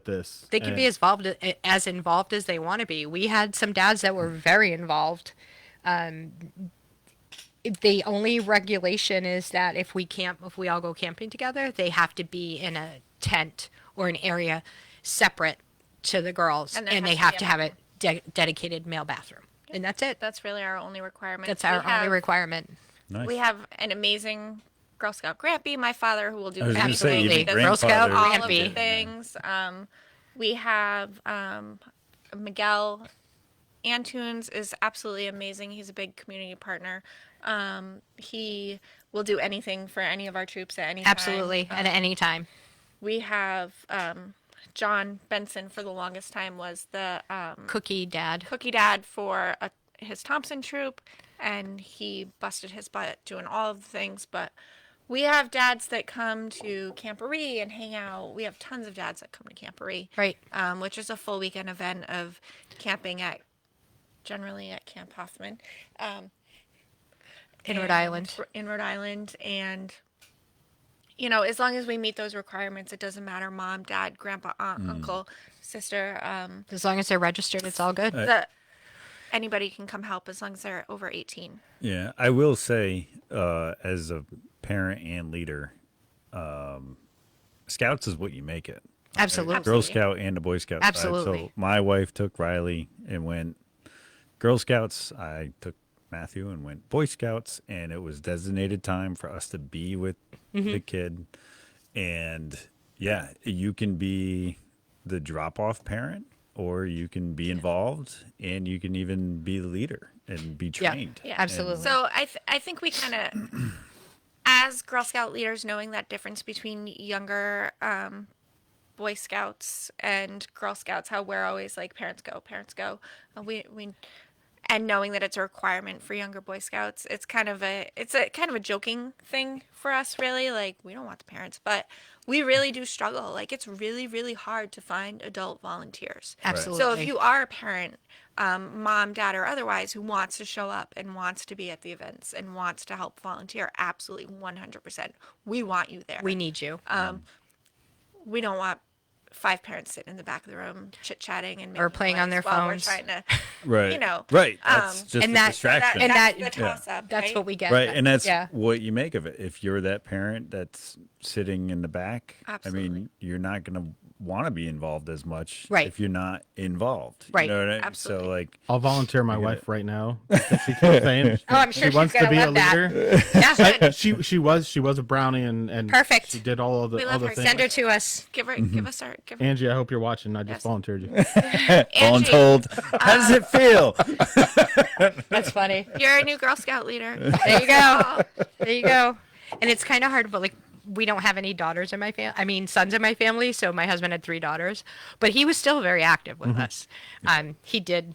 this? They can be as involved as they want to be. We had some dads that were very involved. The only regulation is that if we all go camping together, they have to be in a tent or an area separate to the girls, And and there they has have to to be a have a dedicated male bathroom, and that's it. That's really our only requirement. That's our only requirement. nice. We have an amazing Girl Scout Grampy, my father, who will do I was gonna say, everything. you He have does Girl Scout grandfather. all of the Grampy. things. We have Miguel Antunes is absolutely amazing. He's a big community partner. He will do anything for any of our troops at any time. Absolutely, and at any time. We have John Benson for the longest time was the Cookie dad. cookie dad for his Thompson troop, and he busted his butt doing all of the things. But we have dads that come to Camporee and hang out. We have tons of dads that come to Camporee, Right. which is a full weekend event of camping generally at Camp Hoffman. In Rhode Island. In Rhode Island. And, as long as we meet those requirements, it doesn't matter mom, dad, grandpa, aunt, uncle, sister. As long as they're registered, it's all good. Anybody can come help as long as they're over 18. Yeah, I will say, as a parent and leader, Scouts is what you make it. Absolutely. Girl Scout and the Boy Scout side. Absolutely. So my wife took Riley and went Girl Scouts. I took Matthew and went Boy Scouts, and it was designated time for us to be with the kid. And yeah, you can be the drop-off parent, or you can be involved, and you can even be the leader and be Yeah. trained. Yeah. Absolutely. So I think we kind of, as Girl Scout leaders, knowing that difference between younger Boy Scouts and Girl Scouts, how we're always like parents go. We and knowing that it's a requirement for younger Boy Scouts, it's kind of a joking thing for us, really. Like, we don't want the parents, but we really do struggle. Like, it's really, really hard to find adult volunteers. Absolutely. So if you are a parent, mom, dad, or otherwise, who wants to show up and wants to be at the events and wants to help volunteer, absolutely 100%. We want you there. We need you. We don't want 5 parents sitting in the back of the room chit-chatting and Or making playing on noise their while phones. We're trying to, Right. know, Right. That's just and a that- distraction. and that's that- the toss-up, That's right? what we get. Right, and that's yeah. what you make of it. If you're that parent that's sitting in the back, I Absolutely. mean, you're not going to want to be involved as much Right. if you're not involved. Right. You know what I mean? Absolutely. So, like, I'll volunteer my get wife it. right now. She keeps saying Oh, I'm sure she she's wants to gonna be a love that. leader. Yeah. She was a brownie and Perfect. She did all of the We all love the her. things. Send her to us. Give Mm-hmm. give us our Angie, I hope you're watching. I just Yes. volunteered you. Angie, Voluntold. How does it feel? That's funny. you're a new Girl Scout leader. There you go. There you go. And it's kind of hard, but like we don't have any daughters in my family. I mean, sons in my family. So my husband had 3 daughters, but he was still very active with us. He did.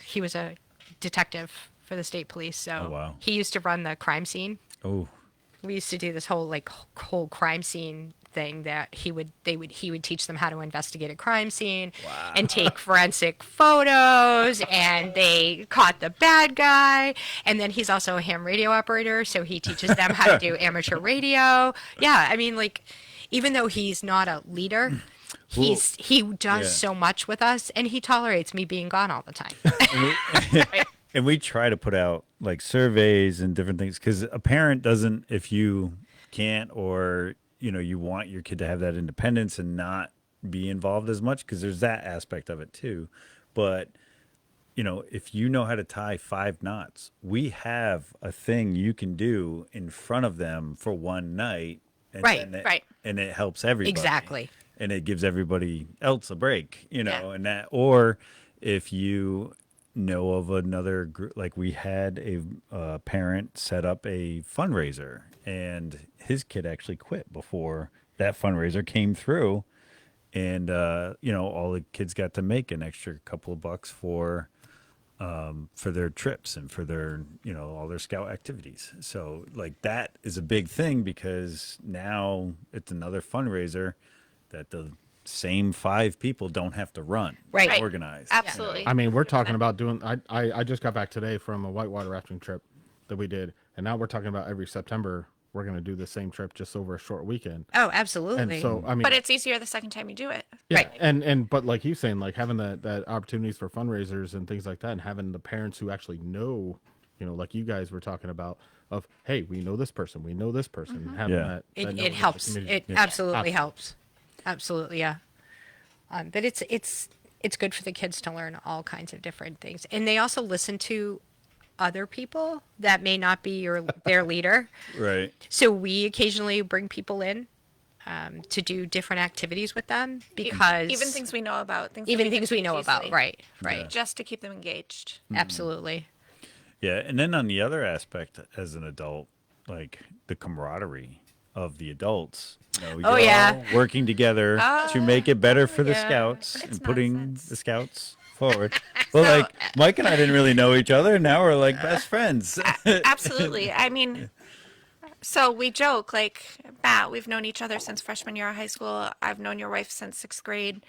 He was a detective for the state police. So Oh, wow. he used to run the crime scene. Oh, We used to do this whole crime scene thing that he would teach them how to investigate a crime scene and take forensic photos, and they caught the bad guy. And then he's also a ham radio operator, so he teaches them how to do amateur radio. Yeah, I mean, like, even though he's not a leader, he does Yeah. so much with us, and he tolerates me being gone all the time. and we try to put out like surveys and different things because a parent doesn't, if you can't, or you want your kid to have that independence and not be involved as much, because there's that aspect of it too. But if you know how to tie 5 knots, we have a thing you can do in front of them for one night, and Right. and it helps everybody. Exactly. And it gives everybody else a break, Yeah. and that, or if you know of another group, like we had a parent set up a fundraiser, and his kid actually quit before that fundraiser came through, and all the kids got to make an extra couple of bucks for their trips and for their all their scout activities. So like that is a big thing, because now it's another fundraiser that the same 5 people don't have to run, Right. and organize. Absolutely. I mean, we're talking about doing. I just got back today from a whitewater rafting trip that we did, and now we're talking about every September we're going to do the same trip just over a short weekend. Oh, absolutely. And so, I mean, But it's easier the second time you do it. yeah, Right. and but like he's saying, like having that opportunities for fundraisers and things like that, and having the parents who actually know, like you guys were talking about, of hey, we know this person, we know this person, having Yeah. that It knowledge of the helps. community. It absolutely helps. Absolutely, yeah. But it's good for the kids to learn all kinds of different things, and they also listen to other people that may not be their leader. Right. So we occasionally bring people in to do different activities with them, because Even things we know about. Things that even we can things we teach know about. easily, Right. Just to keep them engaged. Absolutely. Yeah, and then on the other aspect, as an adult, like the camaraderie of the adults. We Oh, go yeah. working together to make it better for the yeah. scouts It's and putting nonsense. the scouts forward. Well, like Mike and I didn't really know each other, and now we're like best friends. Absolutely. I mean, so we joke, like, Matt, we've known each other since freshman year of high school. I've known your wife since 6th grade.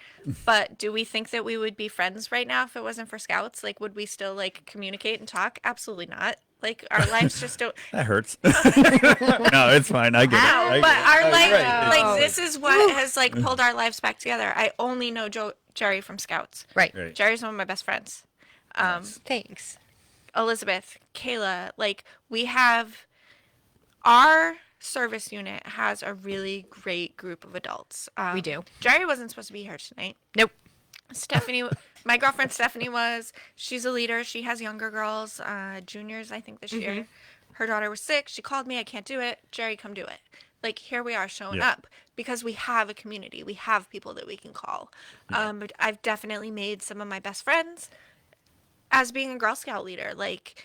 But do we think that we would be friends right now if it wasn't for scouts? Like, would we still, like, communicate and talk? Absolutely not. Like, our lives just don't. That hurts. No, it's fine. I get it. I But get it. our That's life, right. like, this is what has, like, pulled our lives back together. I only know Jerry from scouts. Right. Right. Jerry's one of my best friends. Thanks. Elizabeth, Kayla, like, we have our service unit has a really great group of adults. We do. Jerry wasn't supposed to be here tonight. Nope. Stephanie, my girlfriend Stephanie was. She's a leader. She has younger girls, juniors, I think, this year. Her daughter was sick. She called me. I can't do it. Jerry, come do it. Like, here we are showing Yeah. up because we have a community. We have people that we can call. But I've definitely made some of my best friends as being a Girl Scout leader. Like,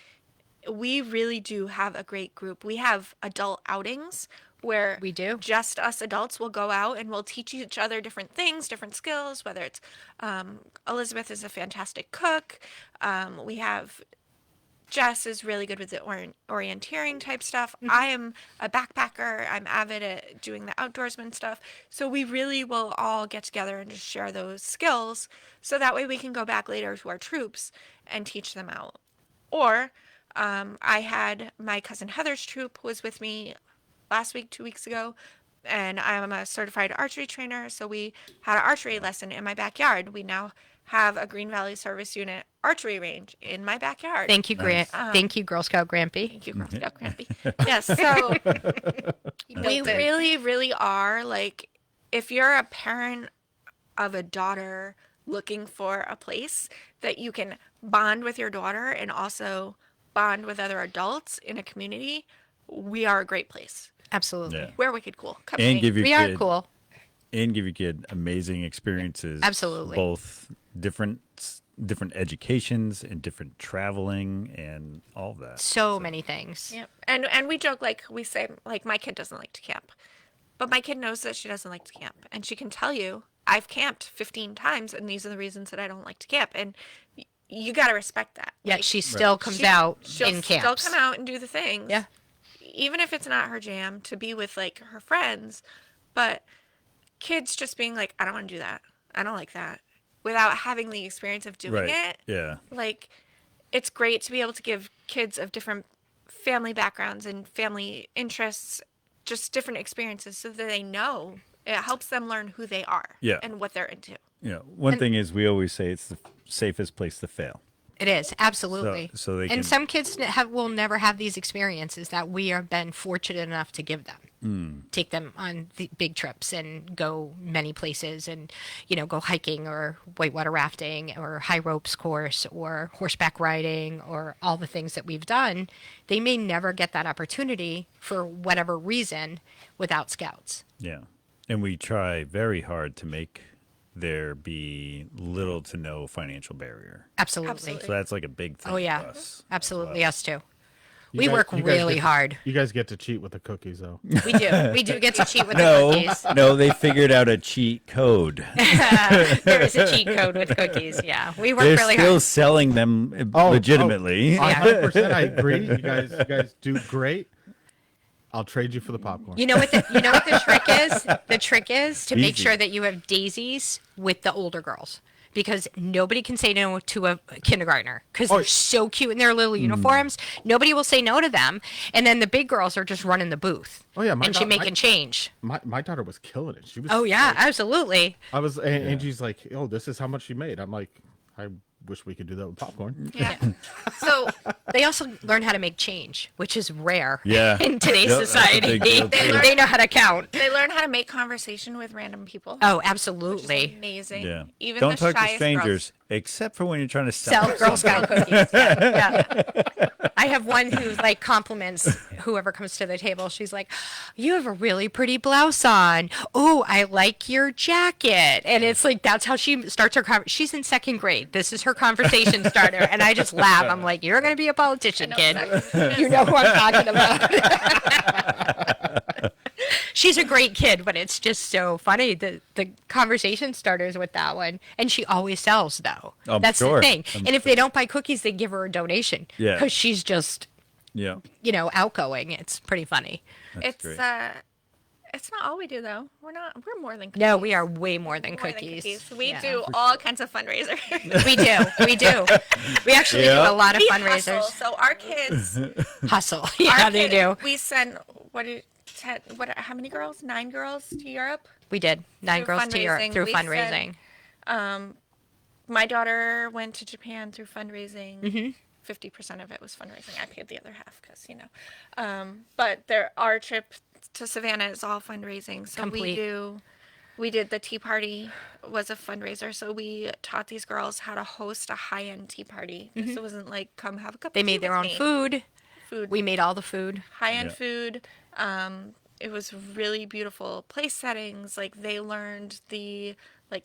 we really do have a great group. We have adult outings where We do. just us adults will go out and we'll teach each other different things, different skills, whether it's Elizabeth is a fantastic cook. We have Jess is really good with the orienteering type stuff. I am a backpacker. I'm avid at doing the outdoorsman stuff. So we really will all get together and just share those skills so that way we can go back later to our troops and teach them out. Or I had my cousin Heather's troop was with me last week, 2 weeks ago, and I'm a certified archery trainer. So we had an archery lesson in my backyard. We now have a Green Valley Service Unit archery range in my backyard. Thank you, Grant. Thank you, Girl Scout Grampy. Thank you, Girl Scout Crampy. Yes, so we really, really are, like, if you're a parent of a daughter looking for a place that you can bond with your daughter and also bond with other adults in a community, we are a great place. Absolutely. Yeah. We're wicked cool. Come And hang. give your We are kid, cool. and give your kid amazing experiences. Absolutely. Both different educations and different traveling and all of that. So many things. Yep. And we joke, like, we say, like, my kid doesn't like to camp. But my kid knows that she doesn't like to camp. And she can tell you, I've camped 15 times, and these are the reasons that I don't like to camp. And you got to respect that. Yet Like, she still comes out she'll in camps. still come out and do the things. Yeah. Even if it's not her jam, to be with, like, her friends. But kids just being like, I don't want to do that. I don't like that. Without having the experience of doing it. Yeah. Like, it's great to be able to give kids of different family backgrounds and family interests just different experiences so that they know. It helps them learn who they are and what they're into. Yeah. One thing is, we always say it's the safest place to fail. It is, absolutely. So they can, and some kids will never have these experiences that we have been fortunate enough to give them. Take them on the big trips and go many places and, go hiking or whitewater rafting or high ropes course or horseback riding or all the things that we've done. They may never get that opportunity for whatever reason without scouts. Yeah. And we try very hard to make there be little to no financial barrier. Absolutely. So that's like a big thing Oh, yeah. for us. Absolutely. Us too. You We guys- work you guys really get- hard. You guys get to cheat with the cookies, though. We do. We do get to cheat with the cookies. No, they figured out a cheat code. There is a cheat code with cookies. Yeah. We work They're really still hard. selling them legitimately. 100%. I agree. You guys do great. I'll trade you for the popcorn. You know what the trick is? The trick is to make Easy. sure that you have daisies with the older girls. Because nobody can say no to a kindergartner because they're so cute in their little uniforms. Nobody will say no to them. And then the big girls are just running the booth. Oh, yeah, and she making change. My daughter was killing it. She was. Oh, yeah, absolutely. I was, and Angie's like, "Oh, this is how much she made." I'm like, I wish we could do that with popcorn. Yeah. So They also learn how to make change, which is rare Yeah. in today's Yep, that's a society. big deal, too. They know how to count. they learn how to make conversation with random people. Oh, Which is absolutely. amazing. Yeah. Even Don't the talk to shyest strangers, except for when you're trying to sell. Sell Girl Scout cookies. Yeah. I have one who like compliments whoever comes to the table. She's like, "You have a really pretty blouse on. Oh, I like your jacket." And it's like that's how she starts her conversation. She's in second grade. This is her conversation starter, and I just laugh. I'm like, "You're gonna be a politician, kid. You know who I'm talking about." She's a great kid, but it's just so funny the conversation starters with that one. And she always sells though. I'm That's sure. the thing. And if they don't buy cookies, they give her a donation. Yeah. Because she's just, Yeah. outgoing. It's pretty funny. It's great. it's not all we do though. We're more than cookies. No, we are way more than More than cookies. We Yeah. do all kinds of fundraisers. We do. We actually do Yeah. a lot of We fundraisers. hustle. So our kids, Hustle. Yeah, our they kid- do. We send how many girls? 9 girls to Europe. We did. 9 Through girls to Europe fundraising. through We fundraising. My daughter went to Japan through fundraising. 50% of it was fundraising. I paid the other half because But our trip to Savannah is all fundraising. So Complete. we did the tea party was a fundraiser. So we taught these girls how to host a high-end tea party. This wasn't like come have a cup. They of tea made their with own me. food. Food. We made all the food. High-end Yeah. food. It was really beautiful place settings. Like they learned the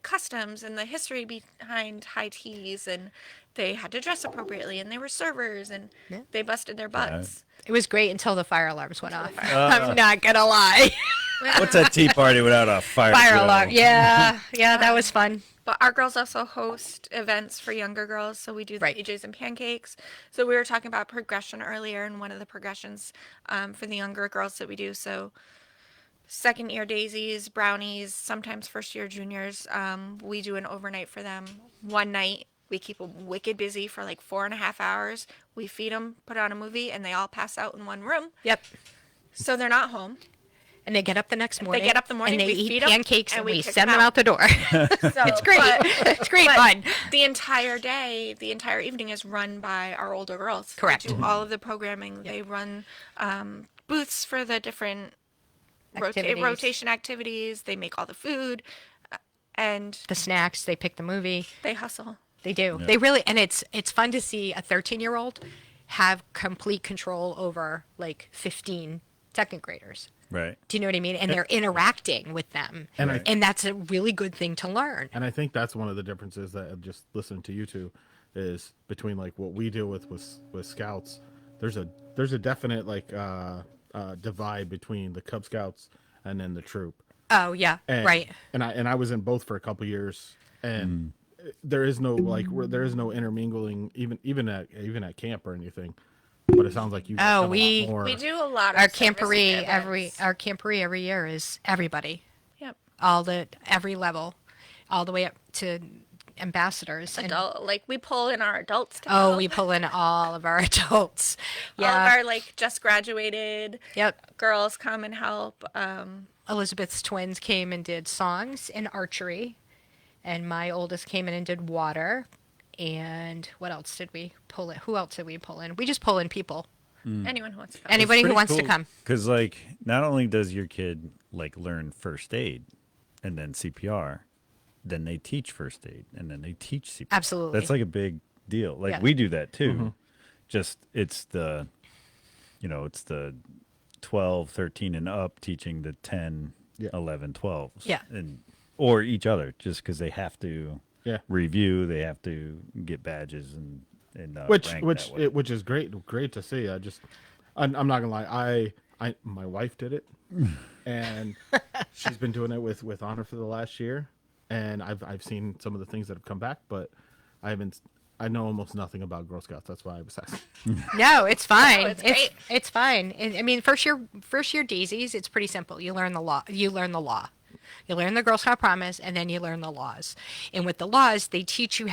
customs and the history behind high teas, and they had to dress appropriately, and they were servers, and they busted their butts. It was great until the fire alarms went off. I'm not going to lie. What's a tea party without a fire? Fire drill? alarm. Yeah. Yeah, that was fun. But our girls also host events for younger girls, so we do the Right. PJs and pancakes. So we were talking about progression earlier, and one of the progressions for the younger girls that we do. So second year daisies, brownies, sometimes first year juniors. We do an overnight for them. One night, we keep them wicked busy for like 4.5 hours. We feed them, put on a movie, and they all pass out in one room. Yep. So they're not home. And they get up the next morning. get up the morning, and they we eat feed 'em, pancakes, and and we we kick send 'em them out. out the door. So, It's great. It's great but fun. The entire day, the entire evening is run by our older girls. Correct. They do all of the programming. They run booths for the different Activities. rotation activities. They make all the food, and The snacks, they pick the movie. they hustle. They do. They really, and it's fun to see a 13-year-old have complete control over like 15 second graders. Right. Do you know what I mean? And they're interacting with them. And And that's a really good thing to learn. And I think that's one of the differences that I've just listening to you two is between like what we deal with scouts. There's a definite like divide between the Cub Scouts and then the troop. Oh, yeah. And, Right. And I was in both for a couple years, and there is no there is no intermingling even at camp or anything. But it sounds like you. Oh, have a lot we- more. We do a lot of Our service camporee events. every year is everybody. Yep. Every level, all the way up to ambassadors. And, Adult, like we pull in our adults. To oh, help. we pull in all of our adults. All of Yeah. our like just graduated Yep. girls come and help. Elizabeth's twins came and did songs and archery, and my oldest came in and did water. And what else did we pull in? Who else did we pull in? We just pull in people. Anyone who wants to come. Anybody who wants to come. Because, like, not only does your kid, like, learn first aid and then CPR, then they teach first aid and then they teach CPR. Absolutely. That's like a big deal. Like, Yeah. we do that too. Just, it's the 12, 13 and up teaching the 10, Yeah. 11, 12s. Yeah. Or each other, just because they have to Yeah. review, they have to get badges and which rank that way. which is great to see. I'm not gonna lie. My wife did it, and she's been doing it with honor for the last year. And I've seen some of the things that have come back, but I know almost nothing about Girl Scouts. That's why I was asking. No, it's fine. it's great. It's fine. I mean, first year daisies, it's pretty simple. You learn the law. You learn the law. You learn the Girl Scout promise, and then you learn the laws. And with the laws, they teach you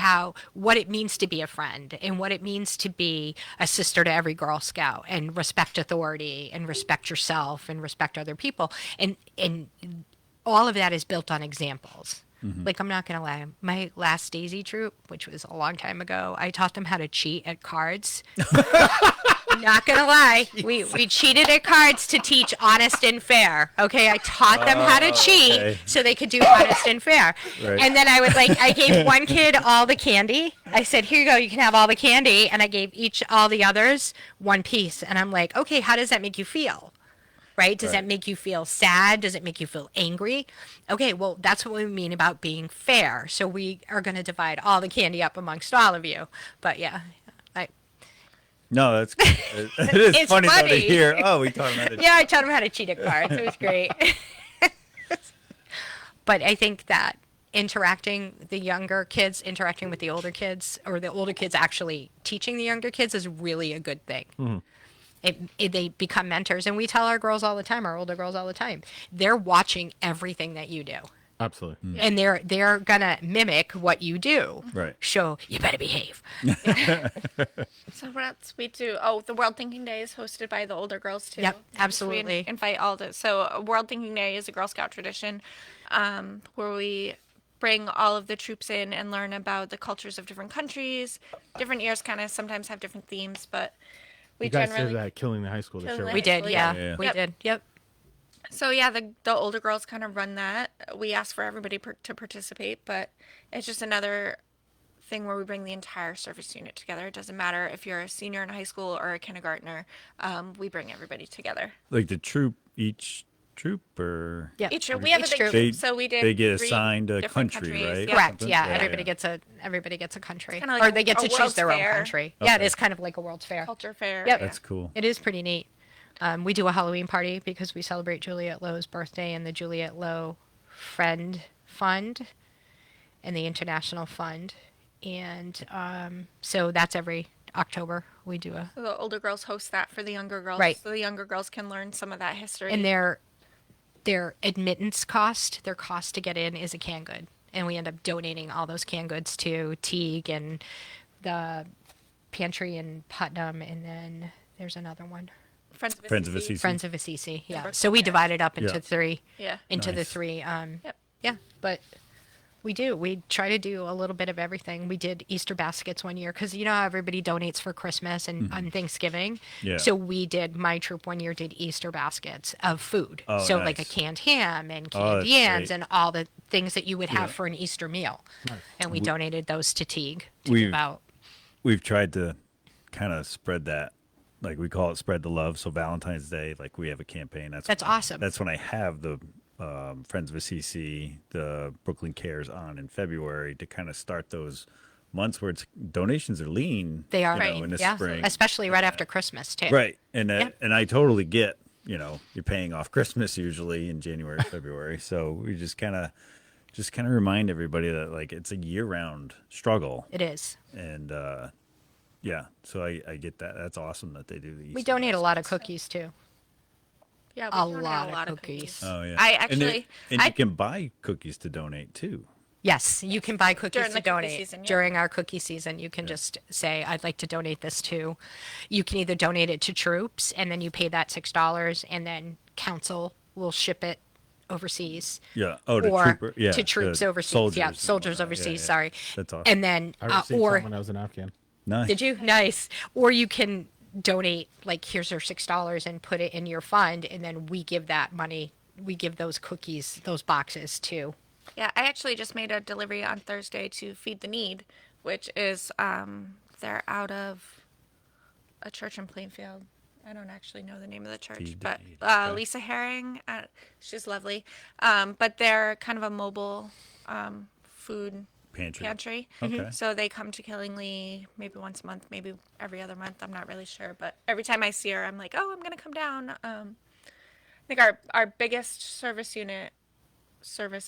what it means to be a friend and what it means to be a sister to every Girl Scout, and respect authority and respect yourself and respect other people. And all of that is built on examples. Like, I'm not going to lie. My last Daisy troop, which was a long time ago, I taught them how to cheat at cards. I'm not going to lie. We cheated at cards to teach honest and fair. Okay. I taught them how to cheat okay. so they could do honest and fair. Right. And then I gave one kid all the candy. I said, here you go. You can have all the candy. And I gave all the others one piece. And I'm like, okay, how does that make you feel? Right? Does that make you feel sad? Does it make you feel angry? Okay, well, that's what we mean about being fair. So we are going to divide all the candy up amongst all of you. But yeah, No, that's good. It is It's funny, though to funny. hear. Oh, we taught him how to. yeah, I taught them how to cheat at cards. It was great. But I think that the younger kids interacting with the older kids, or the older kids actually teaching the younger kids, is really a good thing. They become mentors, and we tell our older girls all the time, they're watching everything that you do, Absolutely. and they're gonna mimic what you do. Right. So you better behave. So what else we do? Oh, the World Thinking Day is hosted by the older girls too. Yep, So absolutely. we invite all the. So World Thinking Day is a Girl Scout tradition, where we bring all of the troops in and learn about the cultures of different countries. Different years kind of sometimes have different themes, but we You guys generally did that Killing the High School this Killing year. the We right? did, High yeah, school, yeah. we Yep. did. Yep. So yeah, the older girls kind of run that. We ask for everybody to participate, but it's just another thing where we bring the entire service unit together. It doesn't matter if you're a senior in high school or a kindergartner. We bring everybody together. Like each troop, or Yeah. Each we have a Each big troop. They- troop, so we did. they get 3 assigned a different country, countries. right? Yeah. Correct. Something? Yeah. Yeah, Everybody gets a country, kinda like or they get a to choose World's their own Fair. country. Yeah, it Okay. is kind of like a World's Fair. Culture fair. Yep. That's cool. It is pretty neat. We do a Halloween party because we celebrate Juliet Lowe's birthday and the Juliet Lowe Friend Fund and the International Fund. And so that's every October we do So the older girls host that for the younger girls, Right. so the younger girls can learn some of that history. and their admittance cost, their cost to get in, is a canned good. And we end up donating all those canned goods to Teague and the pantry in Putnam, and then there's another one. Friends Friends of Assisi. Assisi. Friends of Assisi, yeah. Brooklyn So we area. divide it up into Yeah. three. Yeah. Into the Nice. three. Yep. Yeah, but we do. We try to do a little bit of everything. We did Easter baskets one year because you know how everybody donates for Christmas and on Thanksgiving. Mm-hmm. Yeah. So my troop one year did Easter baskets of food. Oh, so like a nice. canned ham and Oh, canned that's yams great. and all the things that you would have Yeah. for an Easter meal. And we donated those to Teague to We've- give out. We've tried to kind of spread that like we call it spread the love. So Valentine's Day, like we have a campaign. That's awesome. That's when I have the Friends of Assisi, the Brooklyn Cares on in February to kind of start those months where it's donations are lean. They are, in the yeah, spring. especially right after Christmas too. Right. And Yep. and I totally get, you're paying off Christmas usually in January, February. So we just kind of remind everybody that like it's a year-round struggle. It is. And yeah, so I get that. That's awesome that they do these. We donate a lot of cookies too. Yeah, A we donate lot of cookies. Oh yeah. I And actually, you can buy cookies to donate too. Yes, you can buy cookies During to the cookie donate. season, yeah. During our cookie season, you can just say, I'd like to donate this to. You can either donate it to troops, and then you pay that $6, and then council will ship it overseas. Yeah. Oh, to or trooper. Yeah. to troops to overseas. Soldiers Yeah, and soldiers whatnot. overseas, Yeah. sorry. That's awesome. And then, I received or some when I was in Afghan. Nice. did you? Nice. Or you can donate, like, here's your $6 and put it in your fund, and then we give that money, we give those cookies, those boxes to. yeah, I actually just made a delivery on Thursday to Feed the Need, which is they're out of a church in Plainfield. I don't actually know the name of the church, Feed the but Need, okay. Lisa Herring, she's lovely. But they're kind of a mobile food Pantry. Mm-hmm. Okay. So they come to Killingly maybe once a month, maybe every other month. I'm not really sure, but every time I see her, I'm like, oh, I'm gonna come down. I think our biggest service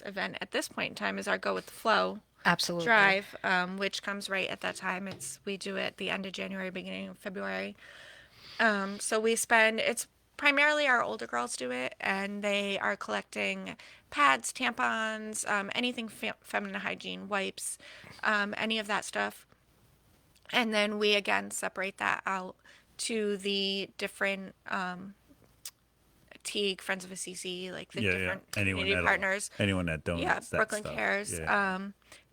event at this point in time is our Go with the Flow Absolutely. drive, which comes right at that time. We do it at the end of January, beginning of February. So it's primarily our older girls do it, and they are collecting pads, tampons, anything feminine hygiene, wipes, any of that stuff. And then we again separate that out to the different Teague, Friends of Assisi, like the different community partners. Anyone that donates Yeah, that Brooklyn stuff. Cares. Yeah.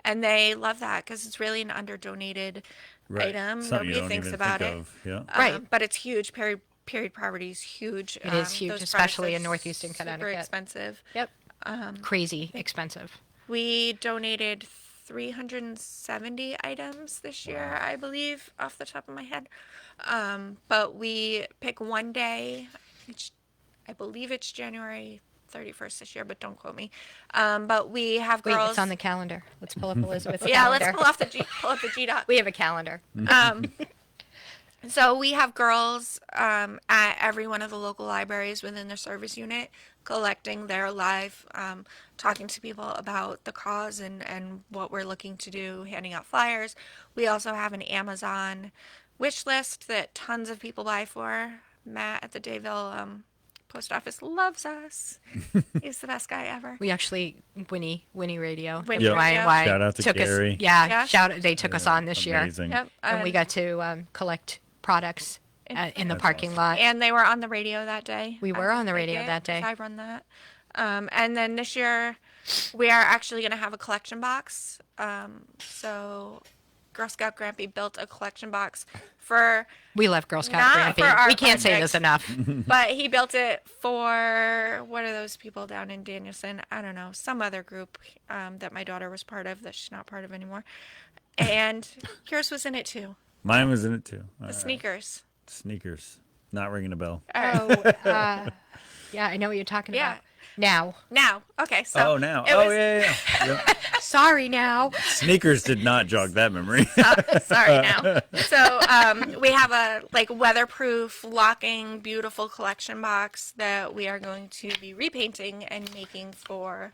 And they love that because it's really an underdonated Right. item. Something you Nobody don't thinks even about think it. of. Yeah. Right. But it's huge. Period poverty is huge. It is huge, those especially products in are northeastern super Connecticut. expensive. Yep. Crazy expensive. We donated 370 items this year, I believe, off the top of my head. But we pick one day. I believe it's January 31st this year, but don't quote me. But we have Wait, girls. it's on the calendar. Let's pull up Elizabeth's yeah, calendar. let's pull up the G dot. We have a calendar. So we have girls at every one of the local libraries within the service unit collecting their live, talking to people about the cause and what we're looking to do, handing out flyers. We also have an Amazon wish list that tons of people buy for. Matt at the Dayville post office loves us. He's the best guy ever. We actually Winnie Radio. Winnie Yep. Radio. Y&Y Shout out to took Gary. us. Yeah. They took us on this year, Amazing. Yep. and we got to collect products in the That's parking awesome. lot. And they were on the radio that day. We were on the radio that day. I run that. And then this year, we are actually going to have a collection box. So Girl Scout Grampy built a collection box for, We love Girl Scout Not for Grampy. our We can't say project. this enough. but he built it for, what are those people down in Danielson? I don't know, some other group that my daughter was part of that she's not part of anymore. And yours was in it too. Mine was in it too. The sneakers. Sneakers. Not ringing a bell. Yeah, I know what you're talking Yeah. about. Now. Now, okay, so Oh, now. it Oh, was- yeah. Yep. Sorry now. Sneakers did not jog that memory. Sorry now. So we have a weatherproof, locking, beautiful collection box that we are going to be repainting and making for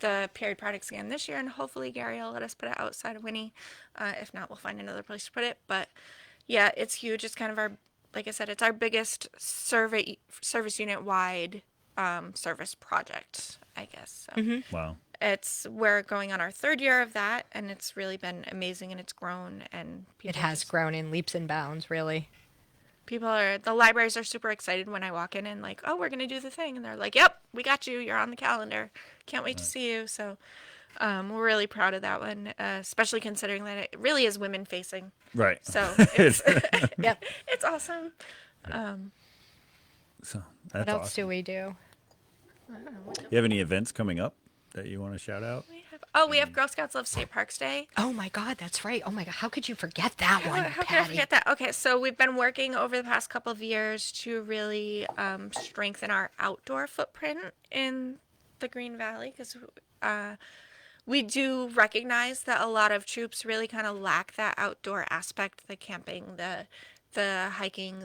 the period products again this year, and hopefully Gary will let us put it outside of Winnie. If not, we'll find another place to put it. But yeah, it's huge. It's kind of our, like I said, it's our biggest service unit wide service project, I guess. So. Wow. We're going on our third year of that, and it's really been amazing, and it's grown, and It has grown in leaps and bounds, really. the libraries are super excited when I walk in and like, oh, we're going to do the thing. And they're like, yep, we got you. You're on the calendar. Can't wait to see you. So we're really proud of that one, especially considering that it really is women facing. Right. So it's, Yep. it's awesome. So What that's else awesome. do we do? You have any events coming up that you want to shout out? Oh, we have Girl Scouts Love State Parks Day. Oh my God, that's right. Oh my God, how could you forget that one, How could I Patty? forget that? Okay, so we've been working over the past couple of years to really strengthen our outdoor footprint in the Green Valley because we do recognize that a lot of troops really kind of lack that outdoor aspect, the camping, the hiking,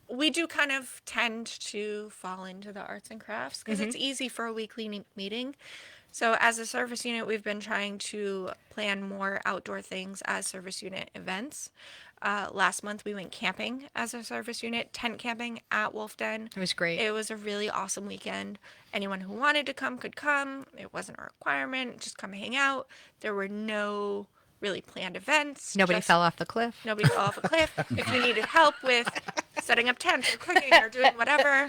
we do kind of tend to fall into the arts and crafts because it's easy for a weekly meeting. So as a service unit, we've been trying to plan more outdoor things as service unit events. Last month we went camping as a service unit, tent camping at Wolf Den. It was great. It was a really awesome weekend. Anyone who wanted to come could come. It wasn't a requirement. Just come hang out. There were no really planned events. Nobody just- fell off the cliff. Nobody fell off a cliff. If you needed help with setting up tents or cooking or doing whatever,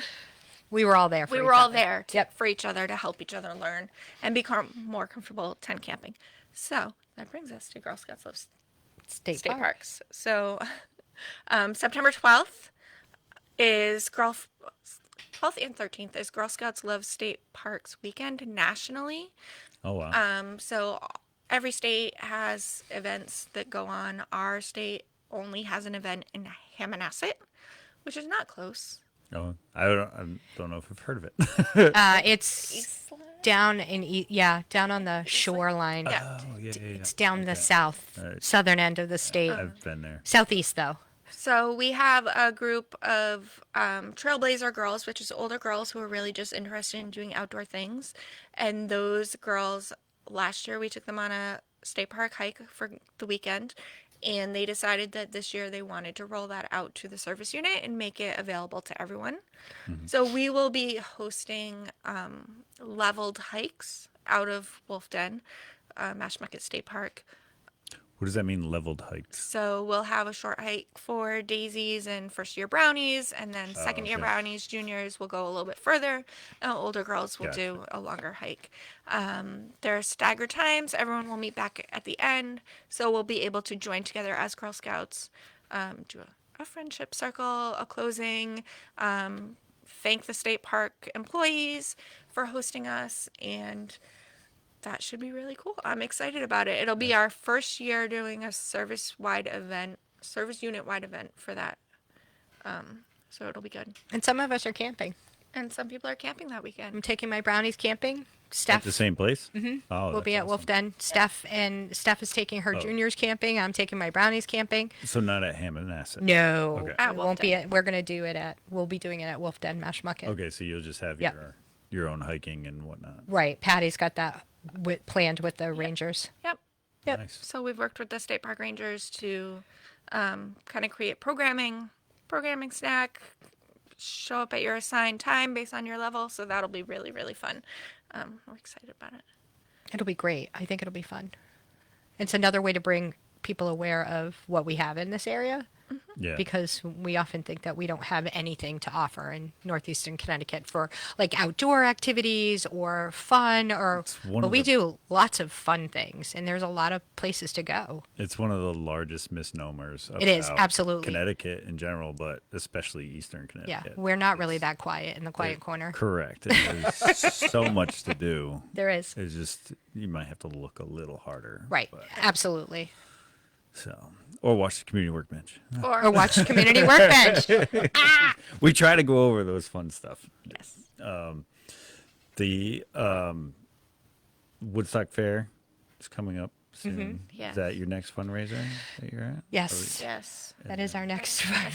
We were all there. For we each were all other. there Yep. for each other to help each other learn and become more comfortable tent camping. So that brings us to Girl Scouts Love State State Park. Parks. So September 12th is 12th and 13th is Girl Scouts Love State Parks weekend nationally. Oh wow. So every state has events that go on. Our state only has an event in Hammonasset, which is not close. Oh, I don't know if I've heard of it. It's down down on the shoreline. Yeah. Oh yeah. It's down the All right. southern end of the state. I've been there. Southeast, though. So we have a group of Trailblazer girls, which is older girls who are really just interested in doing outdoor things. And those girls, last year we took them on a state park hike for the weekend. And they decided that this year they wanted to roll that out to the service unit and make it available to everyone. So we will be hosting leveled hikes out of Wolf Den, Mashmucket State Park. What does that mean, leveled hikes? So we'll have a short hike for daisies and first year brownies, and then second year okay. brownies, juniors will go a little bit further, and older girls will Gotcha. do a longer hike. There are staggered times. Everyone will meet back at the end, so we'll be able to join together as Girl Scouts, do a friendship circle, a closing, thank the state park employees for hosting us, and that should be really cool. I'm excited about it. It'll be our first year doing a service unit wide event for that. So it'll be good. And some of us are camping. And some people are camping that I'm weekend. taking my brownies camping. At Steph the same place? Mm-hmm. Oh, will be that's at Wolf awesome. Den. Steph is taking her juniors camping. I'm taking my brownies camping. So not at Hammonasset. No, Okay. At it Wolf won't be. Den. We're gonna do it at. We'll be doing it at Wolf Den, Mashmucket. Okay, so you'll just have Yep. your own hiking and whatnot. Right. Patty's got that planned with the Rangers. Yep. Yep. Nice. So we've worked with the state park rangers to kind of create programming snack, show up at your assigned time based on your level. So that'll be really, really fun. We're excited about it. It'll be great. I think it'll be fun. It's another way to bring people aware of what we have in this area. Yeah. Because we often think that we don't have anything to offer in northeastern Connecticut for like outdoor activities or fun one but of we the- do lots of fun things and there's a lot of places to go. It's one of the largest misnomers It is, about absolutely. Connecticut in general, but especially Eastern Yeah, Connecticut. we're not really that quiet in the quiet corner. Correct. There's so much to do. There is. It's just you might have to look a little harder. Right, but- absolutely. or watch the community workbench. Or watch Community Workbench. We try to go over those fun stuff. Yes. The Woodstock Fair is coming up soon. Yes. Is that your next fundraiser that you're at? Yes, Yes. that is our next one.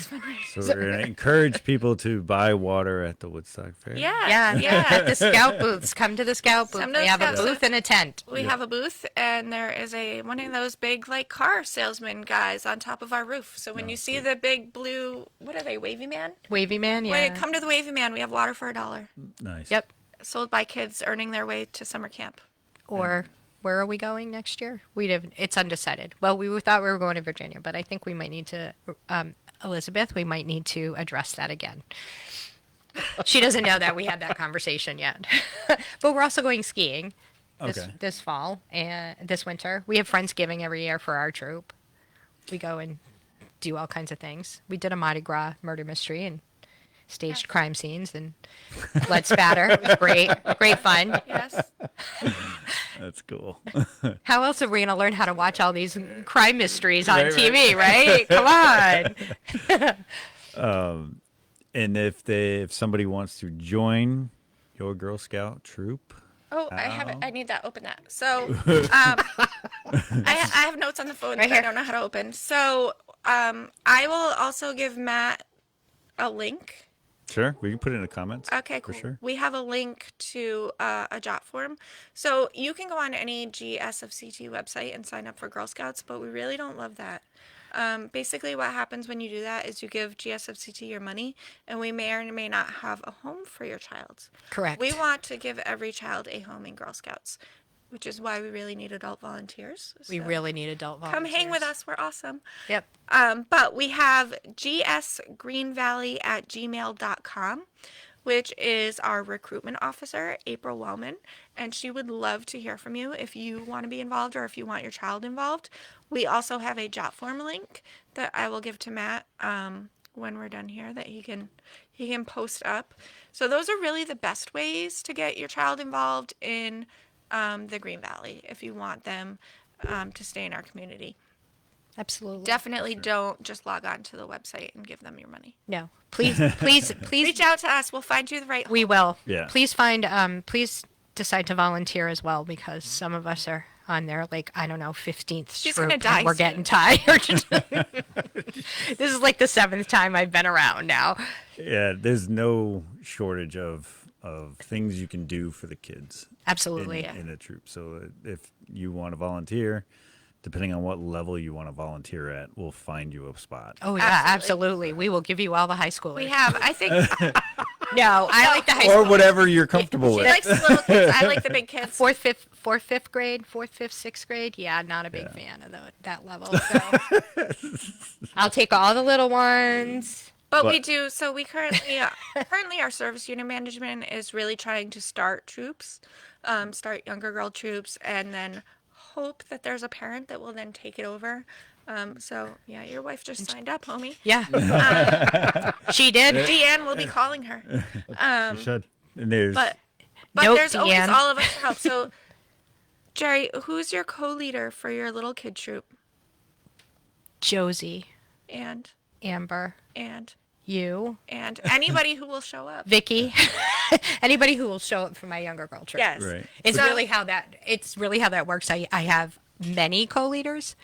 So we're going to encourage people to buy water at the Woodstock Fair. Yeah. Yeah, at the scout booths. Come to the scout booth. Come to We the have a scout booth. booth and a tent. We have a booth, and there is one of those big like car salesman guys on top of our roof. So when you see the big blue, what are they, Wavy Man? Wavy Man, yeah. When you come to the Wavy Man, we have water for $1. Nice. Yep. Sold by kids earning their way to summer camp. Or where are we going next year? It's undecided. Well, we thought we were going to Virginia, but I think we might need to, Elizabeth, we might need to address that again. She doesn't know that we had that conversation yet. But we're also going skiing Okay. this fall and this winter. We have Friendsgiving every year for our troop. We go and do all kinds of things. We did a Mardi Gras murder mystery and staged crime scenes and blood spatter. It was great fun. Yes. That's cool. How else are we going to learn how to watch all these crime mysteries on Right, TV, right? Come on. And if somebody wants to join your Girl Scout troop, Oh, I have it. I need that. Open that. So, I have notes on the phone Right that I here. don't know how to open. So, I will also give Matt a link. sure, we can put it in the comments. Okay, for cool. sure. We have a link to a jot form. So you can go on any GSFCT website and sign up for Girl Scouts, but we really don't love that. Basically, what happens when you do that is you give GSFCT your money, and we may or may not have a home for your child. Correct. We want to give every child a home in Girl Scouts, which is why we really need adult volunteers. We So really need adult volunteers. come hang with us. We're awesome. Yep. But we have gsgreenvalley@gmail.com, which is our recruitment officer, April Wellman, and she would love to hear from you if you want to be involved or if you want your child involved. We also have a jot form link that I will give to Matt when we're done here that he can post up. So those are really the best ways to get your child involved in the Green Valley if you want them to stay in our community. Absolutely. Definitely don't just log on to the website and give them your money. No. Please, please, please. Reach out to us. We'll find you the right We home. will. Yeah. Please please decide to volunteer as well, because some of us are on there, like, I don't know, 15th She's troop, gonna die and we're soon. getting tired. This is like the 7th time I've been around now. Yeah, there's no shortage of things you can do for the kids Absolutely. in a troop. So if you want to volunteer, depending on what level you want to volunteer at, we'll find you a spot. Oh, yeah, absolutely. We will give you all the high schoolers. We have, I think, No, I like the high Or schoolers. whatever you're comfortable she with. likes the little kids. I like the big kids. Fourth, fifth grade, 6th grade. Yeah, not a big fan of that level. So. I'll take all the little ones. But But- we do. So we currently our service unit management is really trying to start troops, start younger girl troops, and then hope that there's a parent that will then take it over. So yeah, your wife just signed up, homie. Yeah. She did. Deanne will be calling her. You should. And there's But Nope, there's always Deanne. all of us to help. So Jeri, who's your co-leader for your little kid troop? Josie, And Amber, and you, anybody who will show up. Vicky, anybody who will show up for my younger girl trip. Yes. right. It's So- really how that works. I have many co-leaders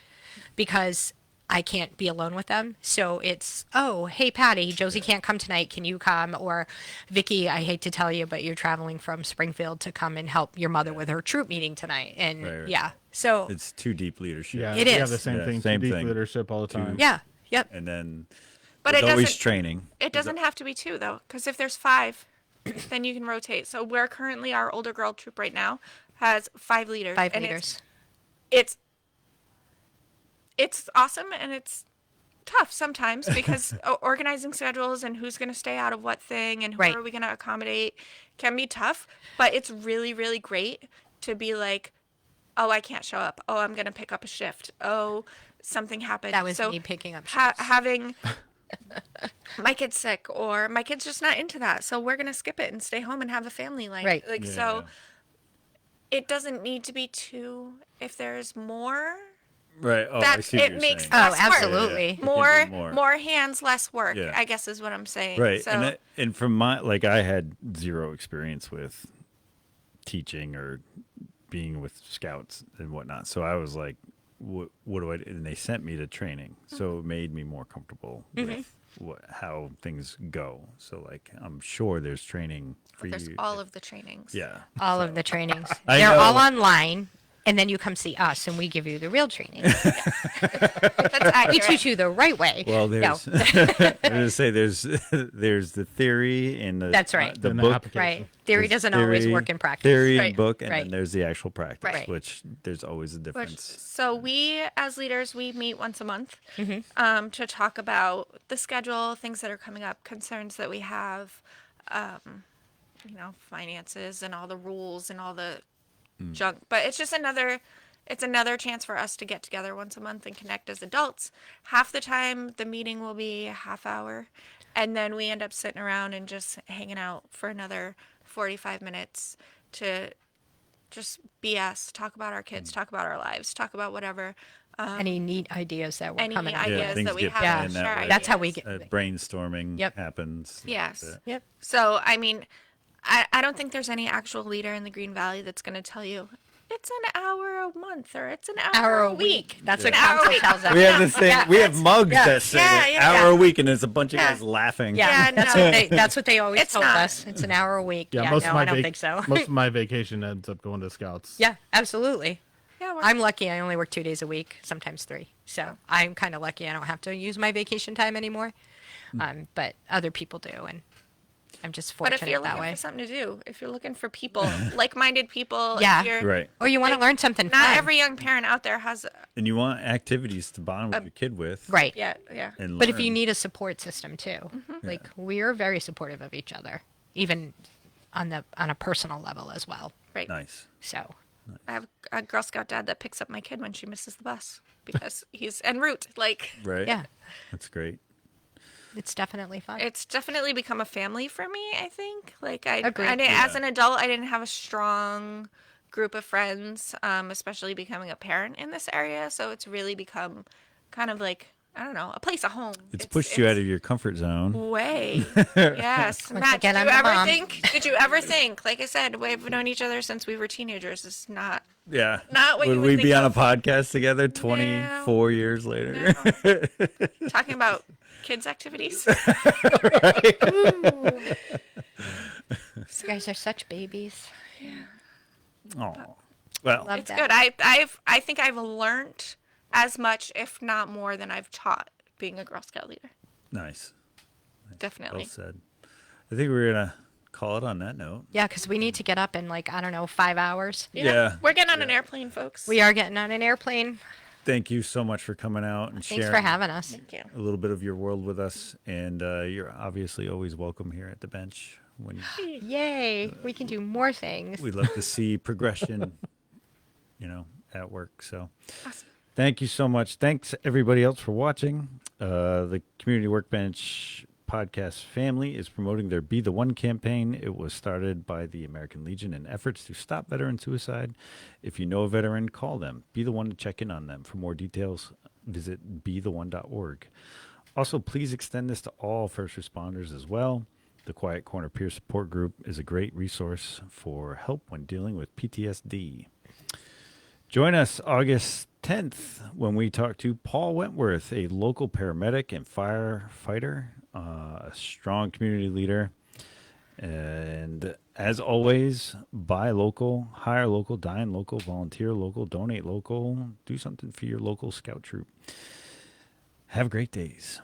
because I can't be alone with them. So it's, oh, hey, Patty, Josie can't come tonight. Can you come? Or Vicky, I hate to tell you, but you're traveling from Springfield to come and help your mother with her troop meeting tonight. And Right. yeah, so It's too deep leadership. Yeah, It we is. have the same Yeah, thing. same Deep thing. leadership all the time. yeah, yep. And then But there's it always doesn't training. it doesn't have to be 2 though, because if there's 5, then you can rotate. So we're currently our older girl troop right now has 5 leaders. 5 and leaders. It's awesome and it's tough sometimes because organizing schedules and who's going to stay out of what thing and who Right. are we going to accommodate can be tough, but it's really, really great to be like, oh, I can't show up. Oh, I'm going to pick up a shift. Oh, something happened. That was so me picking up having my kid's sick or my kid's just not into that. So we're going to skip it and stay home and have a family life. Right. Like, so it doesn't need to be 2. If there's more, Right. Oh, I that see what it you're makes saying. Oh, less work. absolutely. It can be More hands, less work. Yeah. I guess is what I'm saying. Right. So And from my, like, I had zero experience with teaching or being with scouts and whatnot. So I was like, what do I do? And they sent me to training. So it made me more comfortable with how things go. So, like, I'm sure there's training for there's you. all of the trainings. Yeah. All of the trainings. I They're know. all online. And then you come see us and we give you the real training. That's We accurate. teach you the right way. Well, No. there's, I'm going to say there's the theory and the, That's right. the And the book. application. Right. Theory There's doesn't always theory- work in practice. Theory Right. and book, and Right. then there's the actual practice, Right. which there's always a Which, difference. so we, as leaders, we meet once a month to talk about the schedule, things that are coming up, concerns that we have, finances and all the rules and all the junk. But it's just another chance for us to get together once a month and connect as adults. Half the time, the meeting will be a half hour, and then we end up sitting around and just hanging out for another 45 minutes to just BS. Talk about our kids. Talk about our lives. Talk about whatever. Any neat ideas that were Any coming up. ideas things that we get have. planned Share that way. That's how we ideas. get. Brainstorming Yep. happens. Yes. Yep. So, I mean, I don't think there's any actual leader in the Green Valley that's going to tell you it's an hour a month or it's an hour a week. That's It's what an hour a council week. tells us. We have the same. Yeah, we have mugs yeah. that say Yeah, an yeah, hour yeah. a week, and there's a bunch of Yeah. guys laughing. Yeah, Yeah, that's no. what they always It's told not. us. It's an hour a week. Yeah, most no, of my I don't think so. most of my vacation ends up going to scouts. Yeah, absolutely. Yeah, I'm lucky. I only work 2 days a week, sometimes 3. So I'm kind of lucky. I don't have to use my vacation time anymore. But other people do, and I'm just but fortunate if you're that looking way. for something to do, if you're looking for people, like-minded people, Yeah. if you're, Right. Or you want to like, learn something not fun. every young parent out there has, And you want activities to bond with your kid with. Right. yeah, yeah. And But if you learn. need a support system too, like we're very supportive of each other, even on a personal level as well. Right. Nice. So I have a Girl Scout dad that picks up my kid when she misses the bus because he's en route. Like, Right. yeah, That's great. it's definitely fun. it's definitely become a family for me, I think. Like, Agreed. as an adult, I didn't have a strong group of friends, especially becoming a parent in this area. So it's really become kind of like, I don't know, a place of home. It's pushed you out of your comfort zone. way. Yes. Once Matt, again, did I'm you the ever mom. did you ever think, like I said, we've known each other since we were teenagers. It's not, Yeah. Not what would you would we be think on of. a podcast together 24 years later? talking about kids' activities. You guys are such babies. Oh. Well, Love It's that. good. I think I've learned as much, if not more, than I've taught being a Girl Scout leader. nice. Definitely. Well said. I think we're going to call it on that note. Yeah, because we need to get up in 5 hours. Yeah. We're getting on an airplane, folks. We are getting on an airplane. Thank you so much for coming out and Thanks sharing for having us. Thank you. a little bit of your world with us. And you're obviously always welcome here at the bench. When Yay! We can do more things. we love to see progression, at work. So Awesome. thank you so much. Thanks everybody else for watching. The Community Workbench podcast family is promoting their Be the One campaign. It was started by the American Legion in efforts to stop veteran suicide. If you know a veteran, call them. Be the one to check in on them. For more details, visit betheone.org. Also, please extend this to all first responders as well. The Quiet Corner Peer Support Group is a great resource for help when dealing with PTSD. Join us August 10th when we talk to Paul Wentworth, a local paramedic and firefighter, a strong community leader. And as always, buy local, hire local, dine local, volunteer local, donate local, do something for your local scout troop. Have great days.